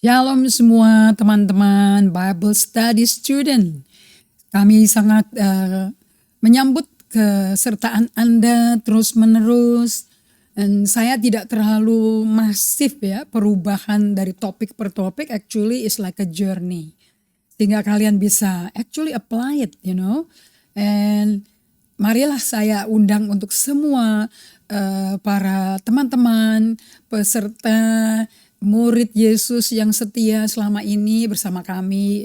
Shalom semua teman-teman Bible Study Student. Kami sangat menyambut kesertaan Anda terus-menerus. Dan saya tidak terlalu masif ya perubahan dari topik per topik. Actually it's like a journey. Sehingga kalian bisa actually apply it, And marilah saya undang untuk semua para teman-teman, peserta, murid Yesus yang setia selama ini bersama kami.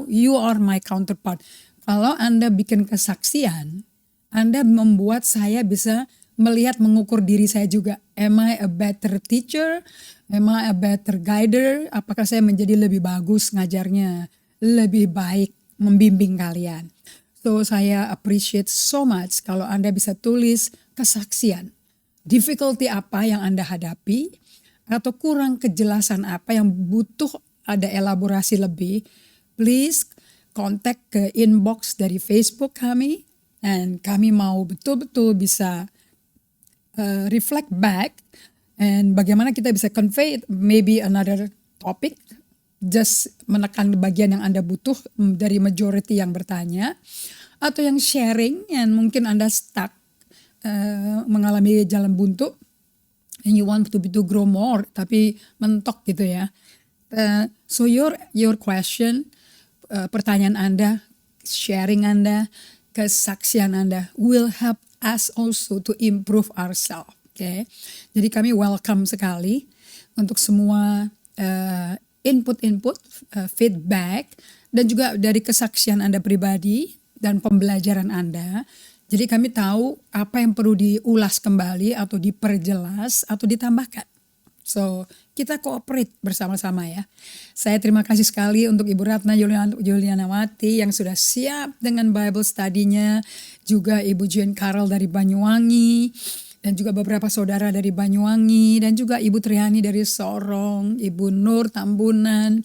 You are my counterpart. Kalau Anda bikin kesaksian, Anda membuat saya bisa melihat, mengukur diri saya juga. Am I a better teacher? Am I a better guider? Apakah saya menjadi lebih bagus ngajarnya? Lebih baik membimbing kalian. So saya appreciate so much kalau Anda bisa tulis kesaksian. Difficulty apa yang Anda hadapi? Atau kurang kejelasan apa yang butuh ada elaborasi lebih, please kontak ke inbox dari Facebook kami, dan kami mau betul-betul bisa reflect back, and bagaimana kita bisa convey maybe another topic, just menekan bagian yang Anda butuh dari majority yang bertanya, atau yang sharing, and mungkin Anda stuck, mengalami jalan buntu, and you want to grow more, tapi mentok gitu ya. So your question, pertanyaan Anda, sharing Anda, kesaksian Anda will help us also to improve ourselves. Okay? Jadi kami welcome sekali untuk semua input, feedback, dan juga dari kesaksian Anda pribadi dan pembelajaran Anda. Jadi kami tahu apa yang perlu diulas kembali atau diperjelas atau ditambahkan. So kita cooperate bersama-sama ya. Saya terima kasih sekali untuk Ibu Ratna Julianawati yang sudah siap dengan Bible study-nya. Juga Ibu Jane Carol dari Banyuwangi. Dan juga beberapa saudara dari Banyuwangi. Dan juga Ibu Triani dari Sorong. Ibu Nur Tambunan.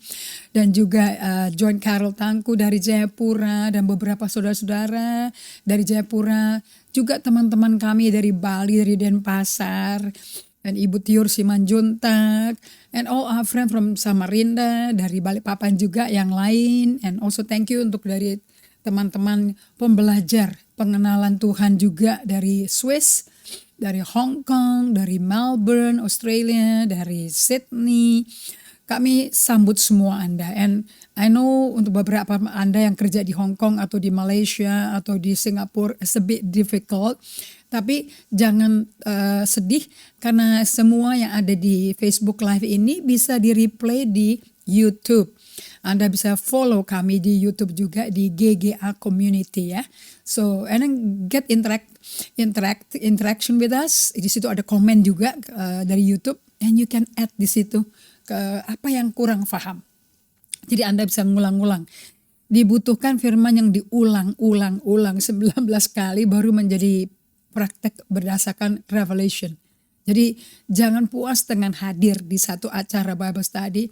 Dan juga John Carol Tangku dari Jayapura. Dan beberapa saudara-saudara dari Jayapura. Juga teman-teman kami dari Bali, dari Denpasar. Dan Ibu Tiur Simanjuntak. And all our friends from Samarinda. Dari Balikpapan juga yang lain. And also thank you untuk dari teman-teman pembelajar pengenalan Tuhan juga dari Swiss, dari Hong Kong, dari Melbourne, Australia, dari Sydney. Kami sambut semua Anda. And I know untuk beberapa Anda yang kerja di Hong Kong atau di Malaysia atau di Singapura, it's a bit difficult. Tapi jangan sedih karena semua yang ada di Facebook Live ini bisa di-replay di YouTube. Anda bisa follow kami di YouTube juga di GGA Community ya. So, and then get interaction with us. Di situ ada komen juga dari YouTube, and you can add di situ ke apa yang kurang paham. Jadi Anda bisa ngulang-ngulang. Dibutuhkan firman yang diulang-ulang 19 kali baru menjadi praktek berdasarkan revelation. Jadi jangan puas dengan hadir di satu acara Bible study.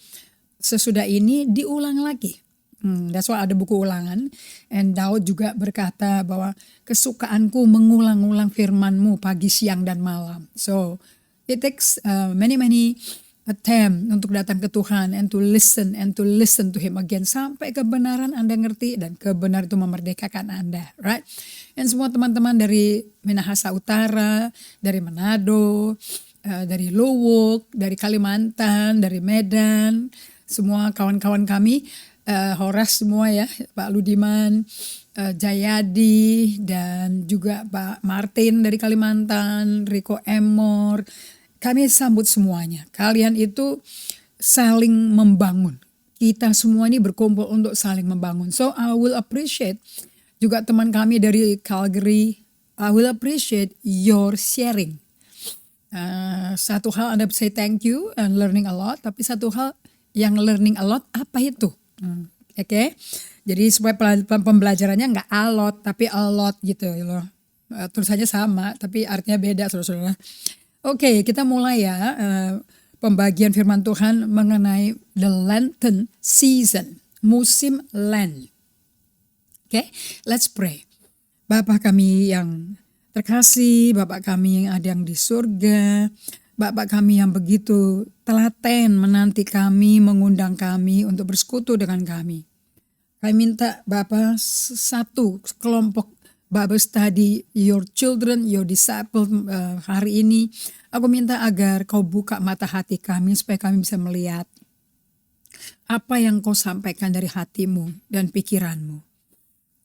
Sesudah ini diulang lagi. That's why ada buku ulangan. And Daud juga berkata bahwa kesukaanku mengulang-ulang firman-Mu pagi, siang, dan malam. So it takes many attempt untuk datang ke Tuhan and to listen to Him again. Sampai kebenaran Anda ngerti dan kebenaran itu memerdekakan Anda. Right? And semua teman-teman dari Minahasa Utara, dari Manado, dari Luwuk, dari Kalimantan, dari Medan, semua kawan-kawan kami, Horas semua ya, Pak Ludiman, Jayadi, dan juga Pak Martin dari Kalimantan, Riko Emor. Kami sambut semuanya. Kalian itu saling membangun. Kita semua ini berkumpul untuk saling membangun. So I will appreciate juga teman kami dari Calgary. I will appreciate your sharing. Satu hal Anda say thank you and learning a lot. Tapi satu hal yang learning a lot apa itu? Oke. Jadi supaya pembelajarannya nggak a lot tapi a lot gitu loh. Tulisannya sama tapi artinya beda saudara-saudara. Oke, kita mulai ya pembagian firman Tuhan mengenai the Lenten season, musim Lent. Oke, let's pray. Bapa kami yang terkasih, Bapa kami yang ada yang di surga, Bapak kami yang begitu telaten menanti kami, mengundang kami untuk bersekutu dengan kami. Kami minta Bapak satu kelompok Bible study, your children, your disciple hari ini. Aku minta agar kau buka mata hati kami supaya kami bisa melihat apa yang kau sampaikan dari hatimu dan pikiranmu.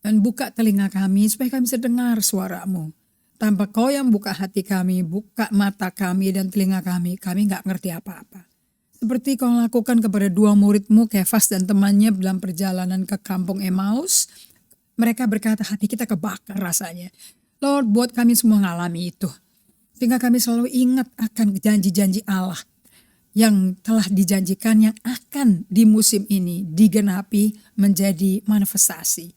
Dan buka telinga kami supaya kami bisa dengar suaramu. Tanpa kau yang buka hati kami, buka mata kami dan telinga kami gak ngerti apa-apa. Seperti kau lakukan kepada dua muridmu, Kefas dan temannya dalam perjalanan ke kampung Emmaus. Mereka berkata hati kita kebakar rasanya. Lord, buat kami semua ngalami itu. Sehingga kami selalu ingat akan janji-janji Allah yang telah dijanjikan yang akan di musim ini digenapi menjadi manifestasi.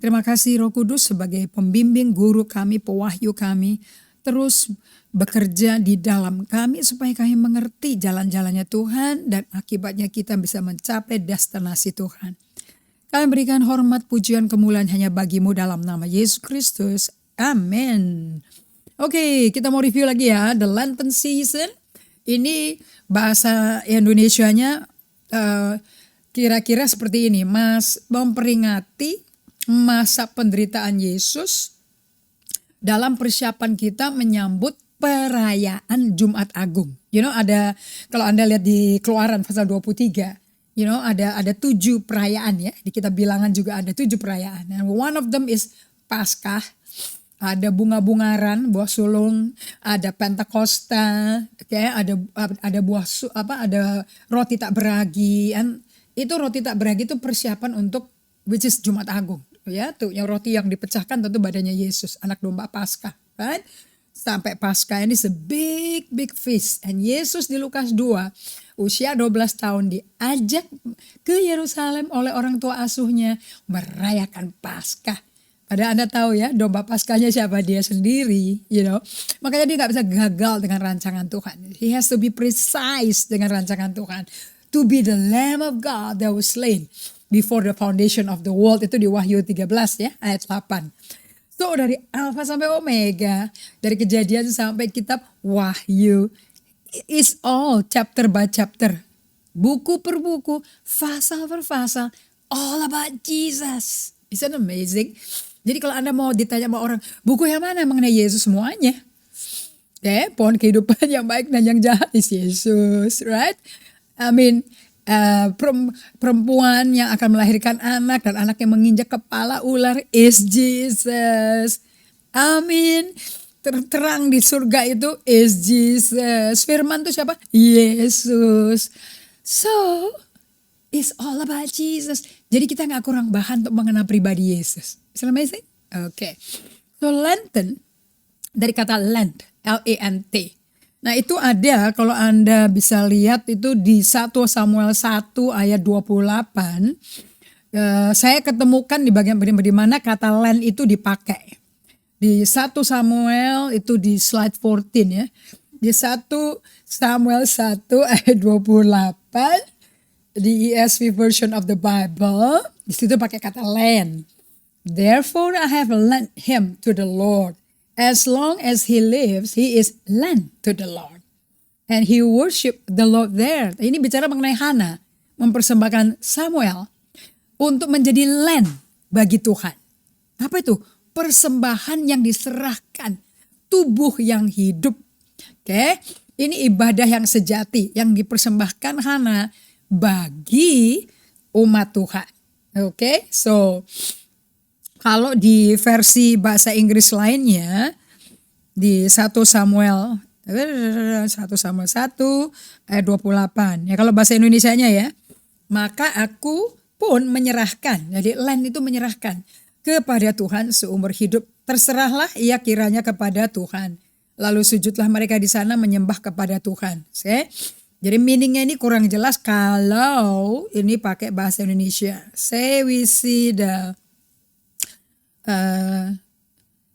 Terima kasih Roh Kudus sebagai pembimbing, guru kami, pewahyu kami. Terus bekerja di dalam kami supaya kami mengerti jalan-jalannya Tuhan dan akibatnya kita bisa mencapai destinasi Tuhan. Kami berikan hormat, pujian, kemuliaan hanya bagimu dalam nama Yesus Kristus. Amin. Oke, kita mau review lagi ya. The Lenten Season. Ini bahasa Indonesianya kira-kira seperti ini. Memperingati masa penderitaan Yesus dalam persiapan kita menyambut perayaan Jumat Agung. Ada, kalau Anda lihat di Keluaran pasal 23, ada 7 perayaan ya. Di kitab Bilangan juga ada 7 perayaan. And one of them is Paskah. Ada bunga-bungaran, buah sulung, ada Pentakosta, ada ada roti tak beragi. And itu roti tak beragi itu persiapan untuk which is Jumat Agung. Ya, tuh yang roti yang dipecahkan tentu badannya Yesus, anak domba Paskah, kan? Sampai Paskah ini is a big feast. And Yesus di Lukas 2, usia 12 tahun diajak ke Yerusalem oleh orang tua asuhnya merayakan Paskah. Padahal Anda tahu ya, domba Paskahnya siapa? Dia sendiri, Makanya dia gak bisa gagal dengan rancangan Tuhan. He has to be precise dengan rancangan Tuhan. To be the Lamb of God that was slain before the foundation of the world. Itu di Wahyu 13 ya, ayat 8. So dari Alpha sampai Omega, dari Kejadian sampai kitab Wahyu, is all chapter by chapter. Buku per buku, pasal per pasal, all about Jesus. Isn't amazing? Jadi kalau Anda mau ditanya sama orang, buku yang mana mengenai Yesus? Semuanya. Pohon kehidupan yang baik dan yang jahat is Yesus, right? Perempuan yang akan melahirkan anak dan anak yang menginjak kepala ular is Jesus. Amin. Terang di surga itu is Jesus. Firman itu siapa? Yesus. So, it's all about Jesus. Jadi kita gak kurang bahan untuk mengenal pribadi Yesus. Is that amazing? Okay. So Lenten, dari kata Lent, L-E-N-T. Nah itu ada, kalau Anda bisa lihat itu di 1 Samuel 1 ayat 28. Saya ketemukan di bagian di mana kata Lent itu dipakai. Di 1 Samuel itu di slide 14 ya. Di 1 Samuel 1 ayat 28. Di ESV version of the Bible. Di situ pakai kata Lent. Therefore I have lent him to the Lord. As long as he lives, he is lent to the Lord. And he worship the Lord there. Ini bicara mengenai Hana. Mempersembahkan Samuel untuk menjadi lent bagi Tuhan. Apa itu? Persembahan yang diserahkan. Tubuh yang hidup. Oke. Ini ibadah yang sejati. Yang dipersembahkan Hana bagi umat Tuhan. Oke. So, kalau di versi bahasa Inggris lainnya, di 1 Samuel 1 ayat 28. Ya kalau bahasa Indonesianya ya, maka aku pun menyerahkan. Jadi lent itu menyerahkan kepada Tuhan seumur hidup. Terserahlah ia kiranya kepada Tuhan. Lalu sujudlah mereka di sana menyembah kepada Tuhan. Oke? Jadi meaningnya ini kurang jelas kalau ini pakai bahasa Indonesia. Say we see the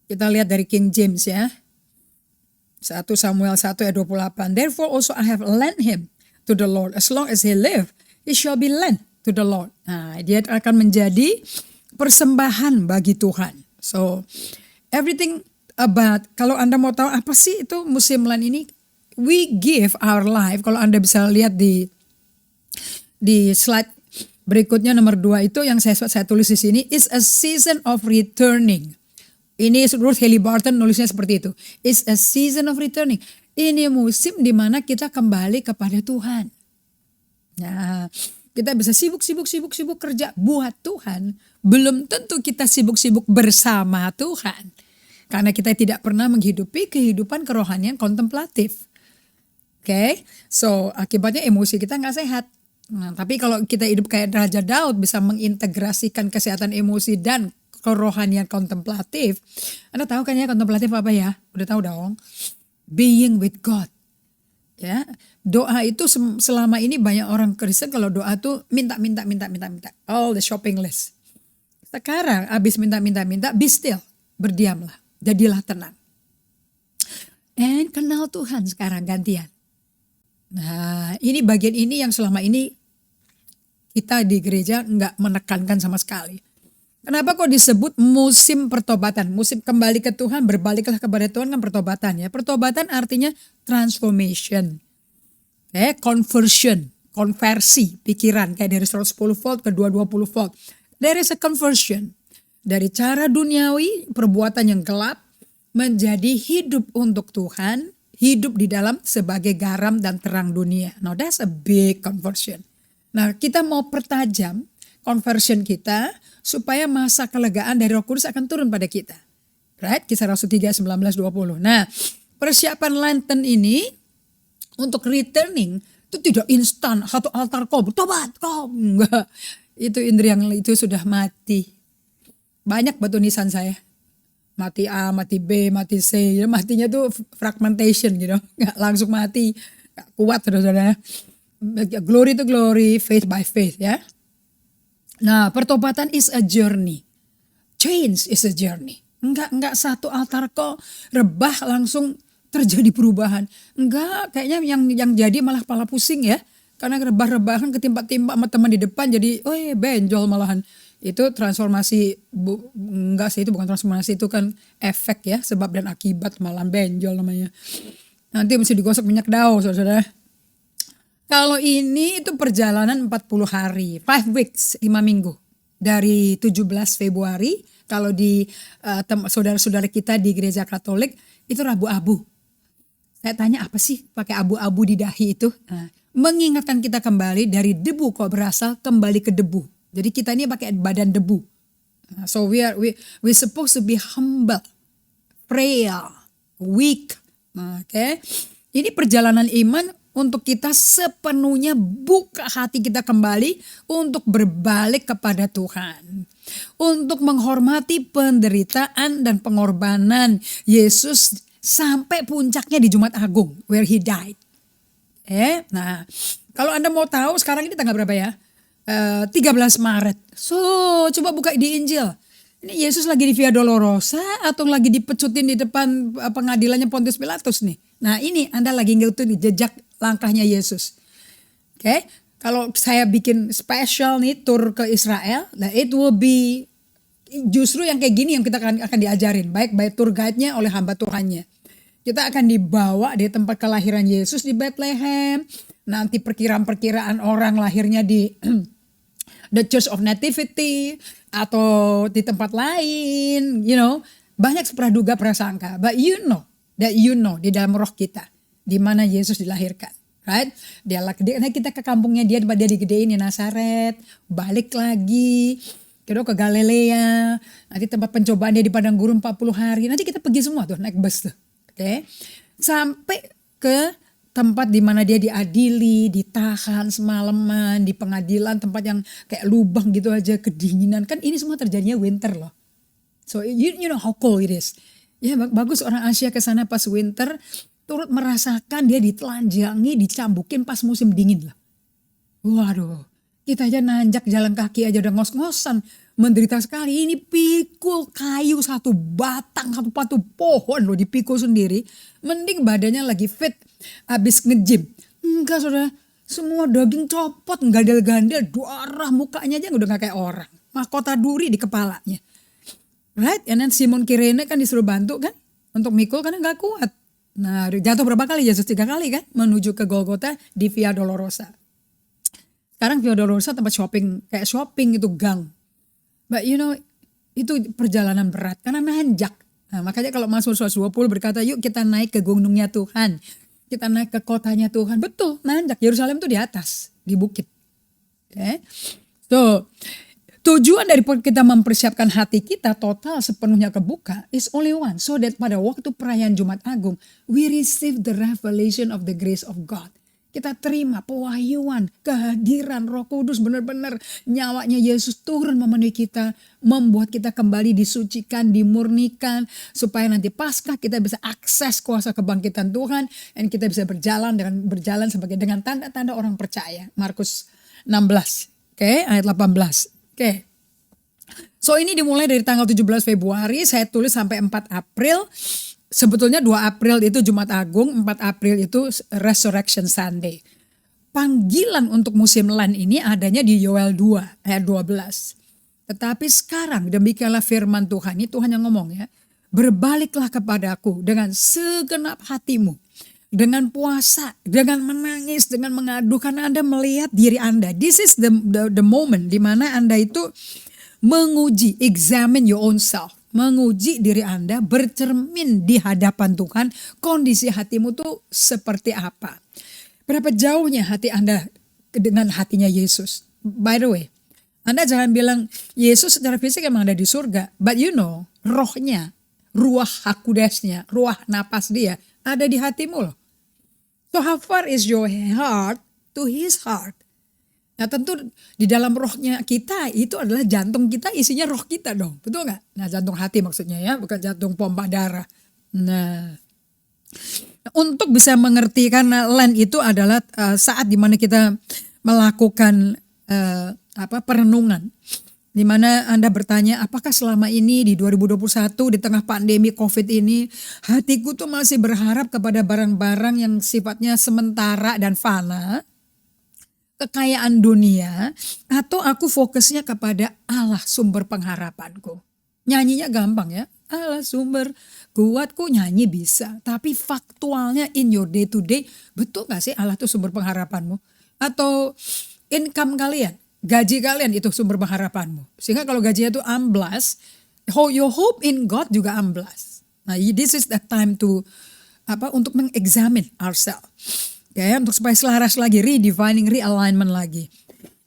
kita lihat dari King James ya. 1 Samuel 1 ayat 28. Therefore also I have lent him to the Lord. As long as he live, he shall be lent to the Lord. Nah, dia akan menjadi persembahan bagi Tuhan. So, everything about, kalau Anda mau tahu apa sih itu musim Lent ini, we give our life. Kalau Anda bisa lihat di slide berikutnya nomor 2 itu yang saya tulis di sini, is a season of returning. Ini Ruth Haley Barton nulisnya seperti itu. Is a season of returning. Ini musim di mana kita kembali kepada Tuhan. Nah, kita bisa sibuk kerja buat Tuhan. Belum tentu kita sibuk bersama Tuhan. Karena kita tidak pernah menghidupi kehidupan kerohanian kontemplatif. Oke, so akibatnya emosi kita nggak sehat. Nah, tapi kalau kita hidup kayak Raja Daud bisa mengintegrasikan kesehatan emosi dan kerohanian kontemplatif. Anda tahu kan ya kontemplatif apa ya? Udah tahu dong. Being with God. Ya, doa itu selama ini banyak orang Kristen kalau doa tuh minta. All the shopping list. Sekarang abis minta, be still, berdiamlah, jadilah tenang. And kenal Tuhan sekarang gantian. Nah, ini bagian ini yang selama ini kita di gereja nggak menekankan sama sekali. Kenapa kok disebut musim pertobatan? Musim kembali ke Tuhan, berbaliklah kepada Tuhan kan pertobatan ya. Pertobatan artinya transformation. Conversion, konversi pikiran kayak dari 110 volt ke 220 volt. There is a conversion. Dari cara duniawi, perbuatan yang gelap menjadi hidup untuk Tuhan. Hidup di dalam sebagai garam dan terang dunia. Now that's a big conversion. Nah kita mau pertajam conversion kita supaya masa kelegaan dari Roh Kudus akan turun pada kita. Right? Kisah Rasul 3, 19-20. Nah persiapan Lenten ini untuk returning itu tidak instan. Satu altar call, bertobat kau. Enggak. Itu indri yang itu sudah mati. Banyak batu nisan saya. Mati A, mati B, mati C. Ya, matinya tuh fragmentation gitu. Nggak langsung mati. Nggak kuat saudara-saudara. Glory to glory, faith by faith ya. Nah pertobatan is a journey. Change is a journey. Enggak satu altar kok rebah langsung terjadi perubahan. Enggak, kayaknya yang jadi malah kepala pusing ya. Karena rebah-rebahan ketimpa-timpa sama teman di depan jadi benjol malahan. Itu transformasi, enggak sih itu bukan transformasi, itu kan efek ya, sebab dan akibat malah benjol namanya. Nanti mesti digosok minyak daun saudara. Kalau ini itu perjalanan 40 hari, 5 weeks, 5 minggu. Dari 17 Februari, kalau di saudara-saudara kita di gereja Katolik, itu Rabu Abu. Saya tanya apa sih pakai abu-abu di dahi itu? Nah, mengingatkan kita kembali dari debu kok berasal kembali ke debu. Jadi kita ini pakai badan debu. So we supposed to be humble, frail, weak. Okay? Ini perjalanan iman untuk kita sepenuhnya buka hati kita kembali untuk berbalik kepada Tuhan. Untuk menghormati penderitaan dan pengorbanan Yesus sampai puncaknya di Jumat Agung where he died. Nah, kalau Anda mau tahu sekarang ini tanggal berapa ya? 13 Maret. So, coba buka di Injil. Ini Yesus lagi di Via Dolorosa atau lagi dipecutin di depan pengadilannya Pontius Pilatus nih. Nah, ini Anda lagi ngikutin jejak langkahnya Yesus. Oke, kalau saya bikin special nih tour ke Israel, nah it will be justru yang kayak gini yang kita akan diajarin, baik tour guide-nya oleh hamba Tuhannya. Kita akan dibawa di tempat kelahiran Yesus di Bethlehem. Nanti perkiraan orang lahirnya di The Church of Nativity atau di tempat lain, banyak praduga prasangka. But you know di dalam roh kita di mana Yesus dilahirkan, right? Kita ke kampungnya dia digedein di Nazaret, balik lagi, ke Galilea, nanti tempat pencobaan dia di padang gurun 40 hari. Nanti kita pergi semua tuh naik bus tuh, oke? Sampai ke tempat di mana dia diadili, ditahan semalaman di pengadilan, tempat yang kayak lubang gitu aja, kedinginan. Kan ini semua terjadinya winter loh. So you know how cold it is. Ya bagus orang Asia ke sana pas winter, turut merasakan dia ditelanjangi, dicambukin pas musim dingin loh. Waduh, kita aja nanjak jalan kaki aja udah ngos-ngosan, menderita sekali. Ini pikul kayu satu batang, satu batu pohon loh dipikul sendiri. Mending badannya lagi fit, habis nge-gym. Enggak saudara, semua daging copot, gandel-gandel, darah mukanya aja udah gak kayak orang. Mahkota duri di kepalanya. Right? And then Simon Kirene kan disuruh bantu kan, untuk mikul karena gak kuat. Nah, jatuh berapa kali? Yesus 3 kali kan menuju ke Golgota di Via Dolorosa. Sekarang Via Dolorosa tempat shopping, kayak shopping itu gang. But you know, itu perjalanan berat karena nanjak. Nah, makanya kalau Mazmur 120 berkata, yuk kita naik ke gunungnya Tuhan. Kita naik ke kotanya Tuhan. Betul, nanjak. Yerusalem itu di atas, di bukit. Okay. So, tujuan dari kita mempersiapkan hati kita total sepenuhnya kebuka is only one. So that pada waktu perayaan Jumat Agung, we receive the revelation of the grace of God. Kita terima pewahyuan, kehadiran Roh Kudus, benar-benar nyawanya Yesus turun memenuhi kita, membuat kita kembali disucikan, dimurnikan, supaya nanti Paskah kita bisa akses kuasa kebangkitan Tuhan, dan kita bisa berjalan sebagai dengan tanda-tanda orang percaya. Markus 16, ayat 18. Oke. So ini dimulai dari tanggal 17 Februari, saya tulis sampai 4 April. Sebetulnya 2 April itu Jumat Agung, 4 April itu Resurrection Sunday. Panggilan untuk musim Lent ini adanya di Yoel 2 ayat 12. Tetapi sekarang demikianlah firman Tuhan, ini Tuhan yang ngomong ya. Berbaliklah kepadaku dengan segenap hatimu. Dengan puasa, dengan menangis, dengan mengadu karena Anda melihat diri Anda. This is the moment di mana Anda itu menguji, examine your own self. Menguji diri Anda, bercermin di hadapan Tuhan, kondisi hatimu tuh seperti apa. Berapa jauhnya hati Anda dengan hatinya Yesus. By the way, Anda jangan bilang Yesus secara fisik emang ada di surga. But you know, rohnya, ruah hakudesnya, ruah napas dia ada di hatimu loh. So how far is your heart to his heart? Nah tentu di dalam rohnya kita itu adalah jantung kita isinya roh kita dong. Betul gak? Nah jantung hati maksudnya ya, bukan jantung pompa darah. Nah untuk bisa mengerti karena Lent itu adalah saat dimana kita melakukan perenungan. Dimana Anda bertanya apakah selama ini di 2021 di tengah pandemi COVID ini hatiku tuh masih berharap kepada barang-barang yang sifatnya sementara dan fana, kekayaan dunia, atau aku fokusnya kepada Allah sumber pengharapanku. Nyanyinya gampang ya, Allah sumber kuatku, nyanyi bisa. Tapi faktualnya in your day to day, betul gak sih Allah tuh sumber pengharapanmu? Atau income kalian, gaji kalian itu sumber pengharapanmu. Sehingga kalau gajinya itu amblas, your hope in God juga amblas. Nah this is the time to untuk mengexamine ourselves. Ya, untuk supaya selaras lagi, redefining, realignment lagi.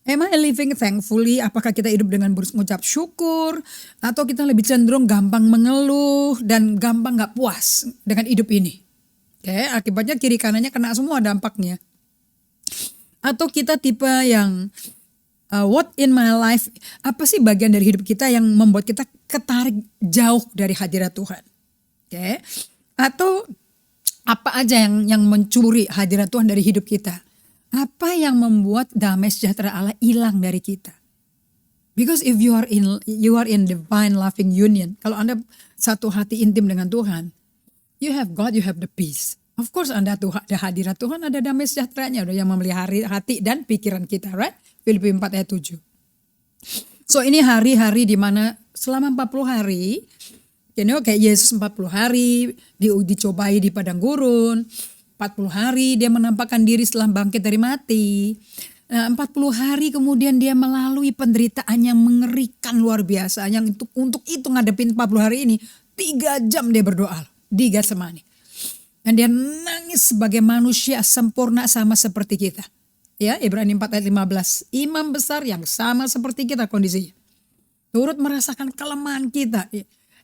Am I living thankfully? Apakah kita hidup dengan mengucap syukur? Atau kita lebih cenderung gampang mengeluh dan gampang gak puas dengan hidup ini? Oke, akibatnya kiri kanannya kena semua dampaknya. Atau kita tipe yang what in my life, apa sih bagian dari hidup kita yang membuat kita ketarik jauh dari hadirat Tuhan? Oke, atau apa aja yang mencuri hadirat Tuhan dari hidup kita? Apa yang membuat damai sejahtera Allah hilang dari kita? Because if you are in divine loving union, kalau Anda satu hati intim dengan Tuhan, you have God, you have the peace. Of course Anda ada hadirat Tuhan, ada damai sejahteranya, ada yang memelihara hati dan pikiran kita, right? Filipi 4 ayat 7. So ini hari-hari di mana selama 40 hari, kayak Yesus 40 hari dicobai di padang gurun, 40 hari dia menampakkan diri setelah bangkit dari mati. Nah, 40 hari kemudian dia melalui penderitaan yang mengerikan luar biasa. Yang untuk itu ngadepin 40 hari ini 3 jam dia berdoa di Getsemani. Dan dia nangis sebagai manusia sempurna sama seperti kita. Ya, Ibrani 4 ayat 15. Imam besar yang sama seperti kita kondisinya. Turut merasakan kelemahan kita.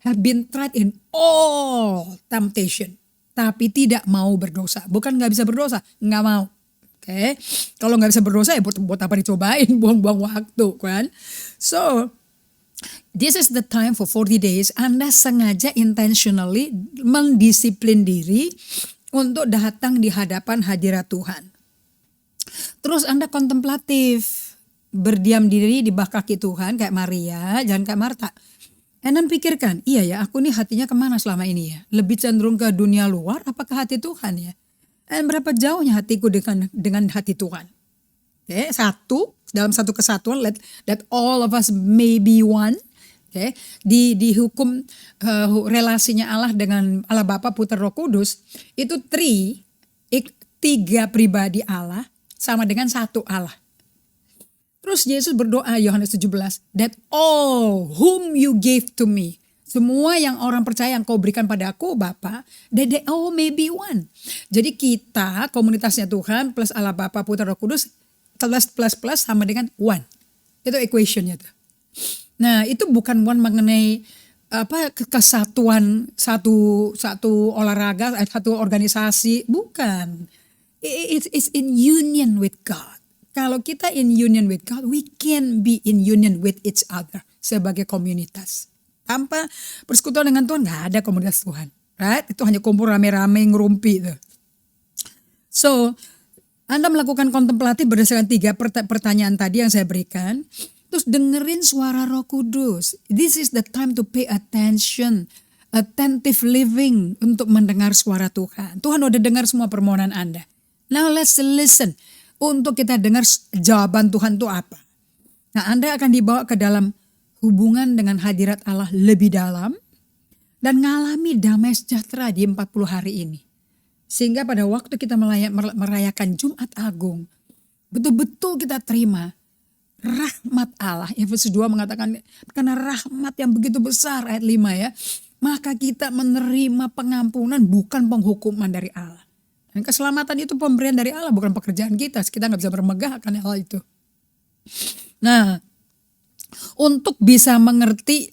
Have been tried in all temptation. Tapi tidak mau berdosa. Bukan gak bisa berdosa, gak mau. Oke, kalau gak bisa berdosa ya buat apa dicobain, buang-buang waktu kan. So, this is the time for 40 days. Anda sengaja intentionally mendisiplin diri untuk datang di hadapan hadirat Tuhan. Terus Anda kontemplatif, berdiam diri di bawah kaki Tuhan kayak Maria, jangan kayak Marta. Anda pikirkan, iya ya aku nih hatinya kemana selama ini ya? Lebih cenderung ke dunia luar apakah hati Tuhan ya? Dan berapa jauhnya hatiku dengan hati Tuhan? Oke, dalam satu kesatuan, let all of us may be one. Oke, dihukum relasinya Allah dengan Allah Bapa, Putra, Roh Kudus itu tiga pribadi Allah sama dengan satu Allah. Terus Yesus berdoa Yohanes 17, that all whom you gave to me, semua yang orang percaya yang kau berikan pada aku Bapa, that they all may be one. Jadi kita komunitasnya Tuhan plus Allah Bapa, Putra, Roh Kudus plus sama dengan one. Itu equationnya tuh. Nah, itu bukan one mengenai kesatuan satu olahraga, satu organisasi, bukan. It's in union with God. Kalau kita in union with God, we can be in union with each other sebagai komunitas. Tanpa persekutuan dengan Tuhan, nggak ada komunitas Tuhan. Right? Itu hanya kumpul rame-rame ngerumpi tuh. So, Anda melakukan kontemplatif berdasarkan 3 pertanyaan tadi yang saya berikan. Terus dengerin suara Roh Kudus. This is the time to pay attention. Attentive living untuk mendengar suara Tuhan. Tuhan udah dengar semua permohonan Anda. Now let's listen. Untuk kita dengar jawaban Tuhan itu apa. Nah, Anda akan dibawa ke dalam hubungan dengan hadirat Allah lebih dalam. Dan ngalami damai sejahtera di 40 hari ini. Sehingga pada waktu kita merayakan Jumat Agung. Betul-betul kita terima rahmat Allah. Efesus 2 mengatakan karena rahmat yang begitu besar ayat 5 ya. Maka kita menerima pengampunan bukan penghukuman dari Allah. Dan keselamatan itu pemberian dari Allah bukan pekerjaan kita. Kita gak bisa bermegah akan hal itu. Nah untuk bisa mengerti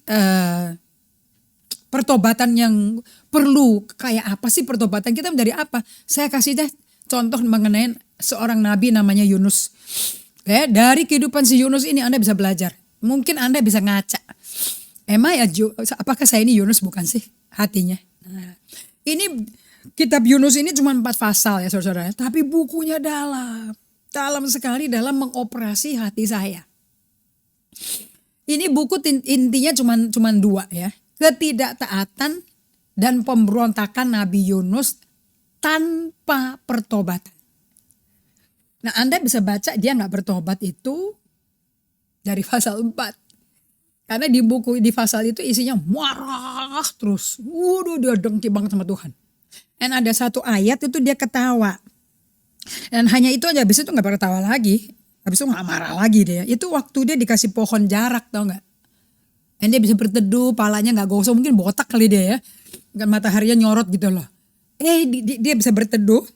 pertobatan yang perlu kayak apa sih pertobatan kita dari apa. Saya kasih deh contoh mengenai seorang nabi namanya Yunus. Ya, dari kehidupan si Yunus ini Anda bisa belajar. Mungkin Anda bisa ngaca. Apakah saya ini Yunus bukan sih hatinya? Nah, ini kitab Yunus ini cuma 4 pasal ya saudara. Tapi bukunya dalam sekali dalam mengoperasi hati saya. Ini buku intinya cuma 2 ya. Ketidaktaatan dan pemberontakan Nabi Yunus tanpa pertobatan. Nah Anda bisa baca dia gak bertobat itu dari pasal 4. Karena di pasal itu isinya marah terus. Dia dengki banget sama Tuhan. Dan ada satu ayat itu dia ketawa. Dan hanya itu aja, habis itu gak berketawa lagi. Habis itu gak marah lagi dia. Itu waktu dia dikasih pohon jarak tau gak. Dan dia bisa berteduh, palanya gak gosong, mungkin botak kali dia ya. Kan mataharinya nyorot gitu loh. Dia bisa berteduh.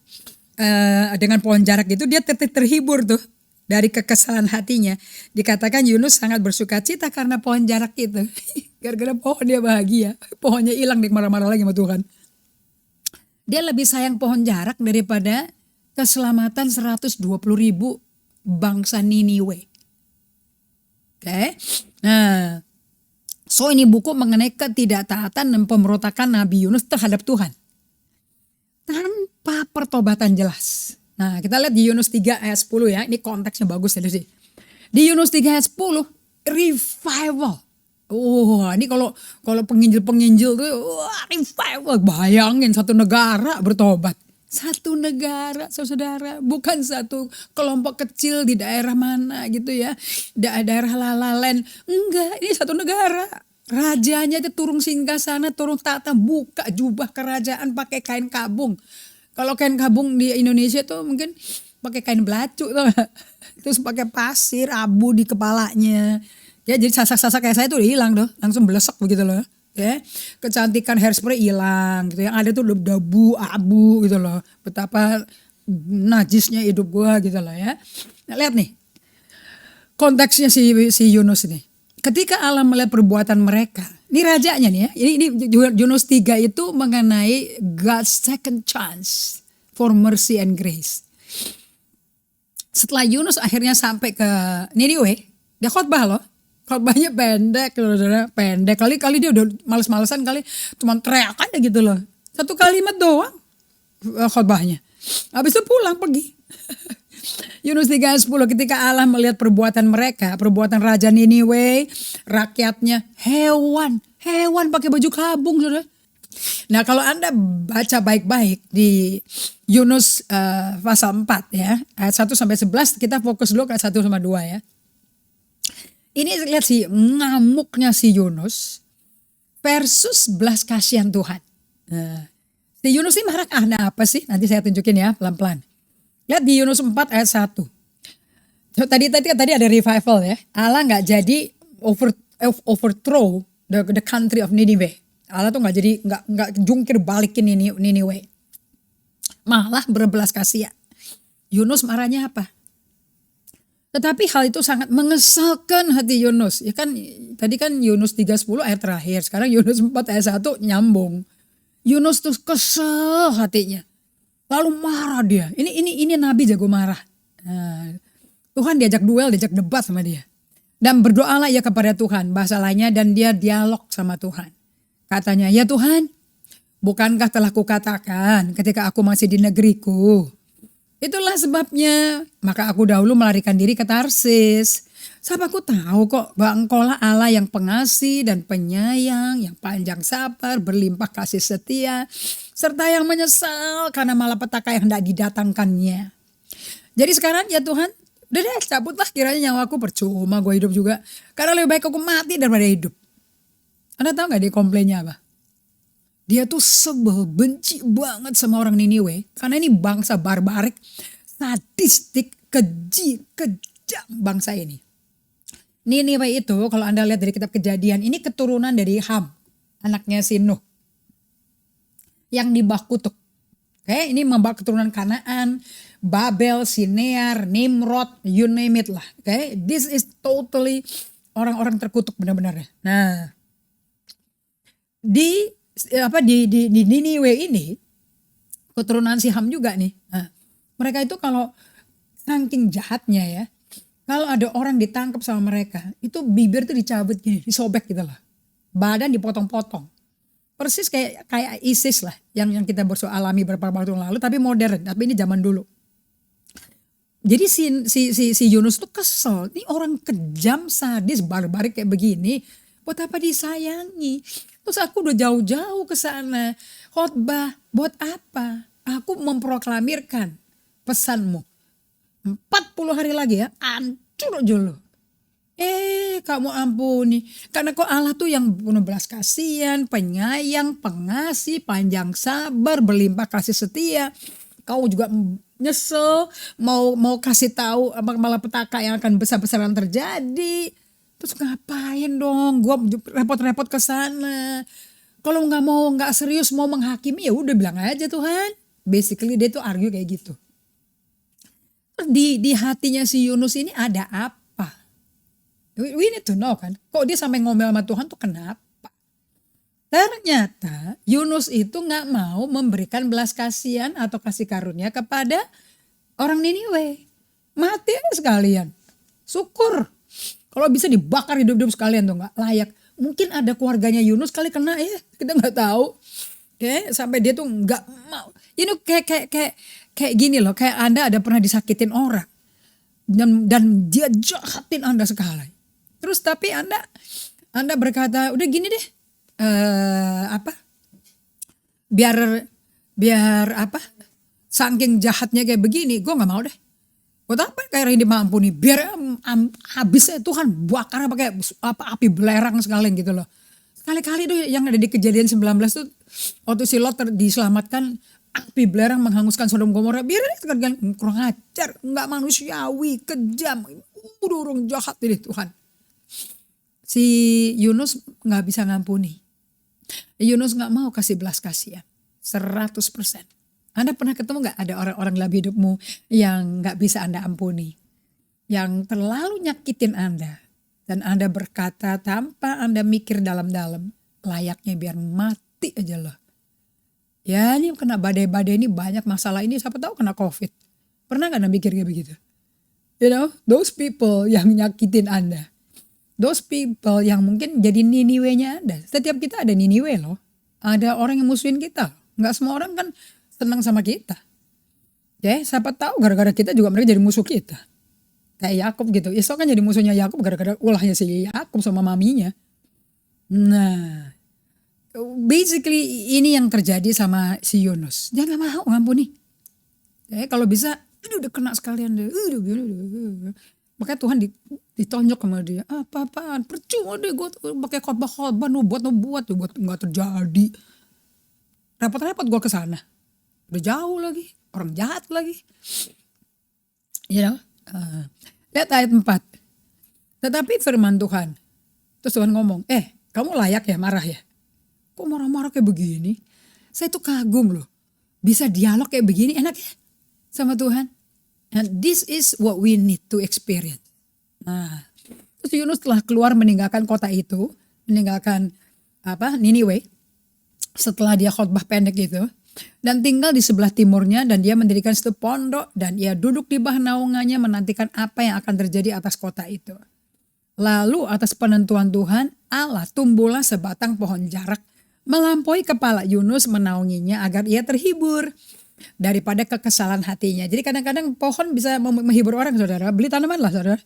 Dengan pohon jarak gitu dia terhibur tuh dari kekesalan hatinya. Dikatakan Yunus sangat bersuka cita karena pohon jarak itu. Gara-gara pohon dia bahagia. Pohonnya hilang dia marah-marah lagi sama Tuhan. Dia lebih sayang pohon jarak daripada keselamatan 120.000 bangsa Niniwe. Oke. Nah, so ini buku mengenai ketidaktaatan dan pemberontakan Nabi Yunus terhadap Tuhan. Tanpa pertobatan jelas. Nah kita lihat di Yunus 3 ayat 10 ya. Ini konteksnya bagus ya sih. Di Yunus 3 ayat 10 revival. Ini kalau penginjil tuh revival. Bayangin satu negara bertobat. Satu negara saudara. Bukan satu kelompok kecil di daerah mana gitu ya. Daerah Lalalen. Enggak, ini satu negara. Rajanya itu turun singgasana, turun tata, buka jubah kerajaan pakai kain kabung. Kalau kain kabung di Indonesia tuh mungkin pakai kain belacu tuh. Terus pakai pasir, abu di kepalanya. Ya jadi sasak-sasak kayak saya tuh udah hilang tuh, langsung belesek begitu loh. Ya, kecantikan hairspray hilang gitu. Yang ada tuh debu, abu gitu loh. Betapa najisnya hidup gua gitu loh ya. Nah, lihat nih. Konteksnya si Yunus ini. Ketika Allah melihat perbuatan mereka, ini rajanya nih ya, ini Yunus 3 itu mengenai God's second chance for mercy and grace. Setelah Yunus akhirnya sampai ke Niniwe, dia khotbah loh, khotbahnya pendek, pendek. Kali dia udah males-malesan kali, cuma teriak aja gitu loh, 1 kalimat doang khotbahnya. Habis itu pulang pergi. Yunus 3 ayat 10 ketika Allah melihat perbuatan mereka, perbuatan Raja Niniwe, rakyatnya hewan pakai baju kabung saudara. Nah kalau Anda baca baik-baik di Yunus pasal 4 ya, ayat 1 sampai 11 kita fokus dulu ke 1 sama 2 ya. Ini lihat sih ngamuknya si Yunus versus belas kasihan Tuhan. Nah, si Yunus ini marah karena apa sih? Nanti saya tunjukin ya pelan-pelan. Lihat di Yunus 4 ayat 1. Tadi ada revival ya. Allah nggak jadi overthrow the country of Nineveh. Allah tuh nggak jadi nggak jungkir balikin Nineveh. Malah berbelas kasihan. Yunus marahnya apa? Tetapi hal itu sangat mengesalkan hati Yunus. Ya kan tadi kan Yunus 3:10 ayat terakhir. Sekarang Yunus 4 ayat 1 nyambung. Yunus tuh kesel hatinya. Lalu marah dia. Ini nabi jago marah. Nah, Tuhan diajak duel, diajak debat sama dia. Dan berdoalah ia kepada Tuhan. Bahasa lainnya dan dia dialog sama Tuhan. Katanya, ya Tuhan, bukankah telah kukatakan ketika aku masih di negeriku. Itulah sebabnya, maka aku dahulu melarikan diri ke Tarsis. Sebab aku tahu kok bahwa Engkaulah Allah yang pengasih dan penyayang, yang panjang sabar, berlimpah kasih setia, serta yang menyesal karena malapetaka yang hendak didatangkannya. Jadi sekarang ya Tuhan, udah deh cabutlah kiranya nyawaku, percuma gue hidup juga. Karena lebih baik aku mati daripada hidup. Anda tahu gak dia komplainnya apa? Dia tuh sebel, benci banget sama orang Niniwe. Karena ini bangsa barbarik, sadistik, keji, kejam bangsa ini. Niniwe itu kalau Anda lihat dari kitab Kejadian, ini keturunan dari Ham, anaknya si Nuh. Yang dibah kutuk. Oke, ini membawa keturunan Kanaan, Babel, Sinear, Nimrod, you name it lah. Oke, this is totally orang-orang terkutuk benar-benar. Nah, di Niniwe ini keturunan si Ham juga nih. Nah, mereka itu kalau saking jahatnya ya, kalau ada orang ditangkap sama mereka, itu bibir tuh dicabut gini, disobek gitu lah. Badan dipotong-potong. Persis kayak ISIS lah yang kita alami beberapa waktu lalu, tapi modern, tapi ini zaman dulu. Jadi si Yunus tuh kesel, ini orang kejam, sadis, barbarik kayak begini, buat apa disayangi? Terus aku udah jauh-jauh ke sana, khotbah, buat apa? Aku memproklamirkan pesanmu. 40 hari lagi ya, hancur aja lo. Kamu ampuni. Karena kok Allah tuh yang penuh belas kasihan, penyayang, pengasih, panjang sabar, berlimpah kasih setia. Kau juga nyesel, mau kasih tahu malapetaka yang akan besar-besaran terjadi. Terus ngapain dong? Gua repot-repot ke sana. Kalau nggak serius mau menghakimi ya udah bilang aja Tuhan. Basically dia tuh argue kayak gitu. Terus di hatinya si Yunus ini ada apa? We need to know kan. Kok dia sampai ngomel sama Tuhan tuh kenapa? Ternyata Yunus itu nggak mau memberikan belas kasihan atau kasih karunia kepada orang Niniwe. Mati aja sekalian. Syukur. Kalau bisa dibakar hidup-hidup sekalian tuh nggak layak. Mungkin ada keluarganya Yunus kali kena ya, kita nggak tahu. Oke, sampai dia tuh nggak mau. Kayak gini loh, kayak Anda ada pernah disakitin orang dan dia jahatin Anda sekali. Terus tapi Anda berkata, udah gini deh, biar apa? Saking jahatnya kayak begini, gue nggak mau deh. Buat apa kayak ini dimampuni? Biar habis ya Tuhan bakar pakai api belerang sekalian gitu loh. Sekali-kali tuh yang ada di Kejadian 19 tuh waktu si Lot diselamatkan, api belerang menghanguskan Sodom Gomora. Biar sekalian kurang ajar, nggak manusiawi, kejam, orang jahat ini Tuhan. Si Yunus nggak bisa ngampuni. Yunus nggak mau kasih belas kasihan 100%. Anda pernah ketemu gak ada orang-orang dalam hidupmu yang gak bisa Anda ampuni? Yang terlalu nyakitin Anda. Dan Anda berkata tanpa Anda mikir dalam-dalam. Layaknya biar mati aja loh. Ya ini kena badai-badai ini banyak masalah ini. Siapa tahu kena COVID. Pernah gak Anda mikir kayak begitu? You know, those people yang nyakitin Anda. Those people yang mungkin jadi Niniwe-nya Anda. Setiap kita ada Niniwe loh. Ada orang yang musuhin kita. Gak semua orang kan senang sama kita. Ya, siapa tahu gara-gara kita juga mereka jadi musuh kita. Kayak Yakub gitu. Esau kan jadi musuhnya Yakub gara-gara ulahnya si Yakub sama maminya. Nah, basically ini yang terjadi sama si Yunus. Dia gak mau ngampuni. Kalau bisa, udah kena sekalian deh. Makanya Tuhan ditonjok sama dia. Apa-apaan, percuma deh gue pakai khotbah-khotbah, nubuat tuh buat nggak terjadi. Repot-repot gue ke sana. Udah jauh lagi, orang jahat lagi. You know? Lihat ayat 4. Tetapi firman Tuhan. Terus Tuhan ngomong, kamu layak ya marah ya? Kok marah-marah kayak begini? Saya tuh kagum loh. Bisa dialog kayak begini, enak ya sama Tuhan. And this is what we need to experience. Nah, terus Yunus telah keluar meninggalkan kota itu, meninggalkan Niniwe, setelah dia khotbah pendek itu, dan tinggal di sebelah timurnya, dan dia mendirikan satu pondok, dan ia duduk di bawah naungannya menantikan apa yang akan terjadi atas kota itu. Lalu atas penentuan Tuhan, Allah tumbuhlah sebatang pohon jarak, melampaui kepala Yunus menaunginya agar ia terhibur daripada kekesalan hatinya. Jadi kadang-kadang pohon bisa menghibur orang, saudara. Beli tanaman lah, saudara.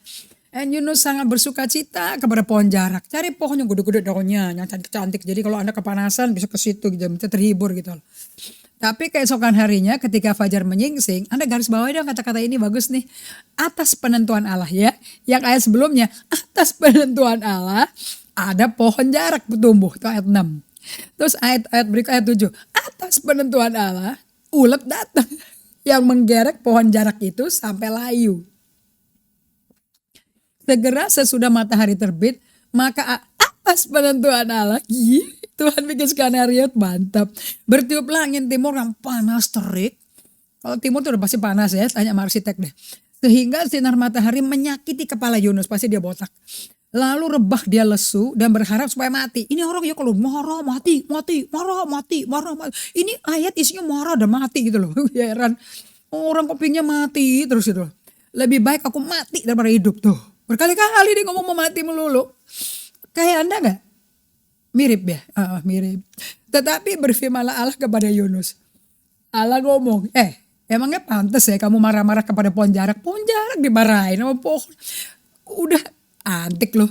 And Yunus sangat bersuka cita kepada pohon jarak. Cari pohon yang gede-gede daunnya, yang cantik-cantik. Jadi kalau Anda kepanasan bisa ke situ gitu, bisa terhibur gitu. Tapi keesokan harinya ketika fajar menyingsing, Anda garis bawahi dong kata-kata ini, bagus nih. Atas penentuan Allah ya. Yang ayat sebelumnya, atas penentuan Allah ada pohon jarak tumbuh. Itu ayat 6. Terus ayat berikut ayat 7. Atas penentuan Allah, ulet datang yang menggerek pohon jarak itu sampai layu. Segera sesudah matahari terbit, maka atas penentuan Allah, Tuhan bikin skenario mantap. Bertiuplah angin timur yang panas terik. Kalau timur tuh udah pasti panas ya, tanya sama arsitek deh. Sehingga sinar matahari menyakiti kepala Yunus, pasti dia botak. Lalu rebah dia lesu dan berharap supaya mati. Ini orang ya kalau marah mati. Ini ayat isinya marah dan mati gitu loh. Ya heran. Orang kepingnya mati terus gitu. Lebih baik aku mati daripada hidup tuh. Berkali-kali dia ngomong mau mati melulu. Kayak Anda gak? Mirip ya? Mirip. Tetapi berfirmanlah Allah kepada Yunus. Allah ngomong, emangnya pantas ya kamu marah-marah kepada pohon jarak? Pohon jarak dimarahin sama pohon. Udah antik loh.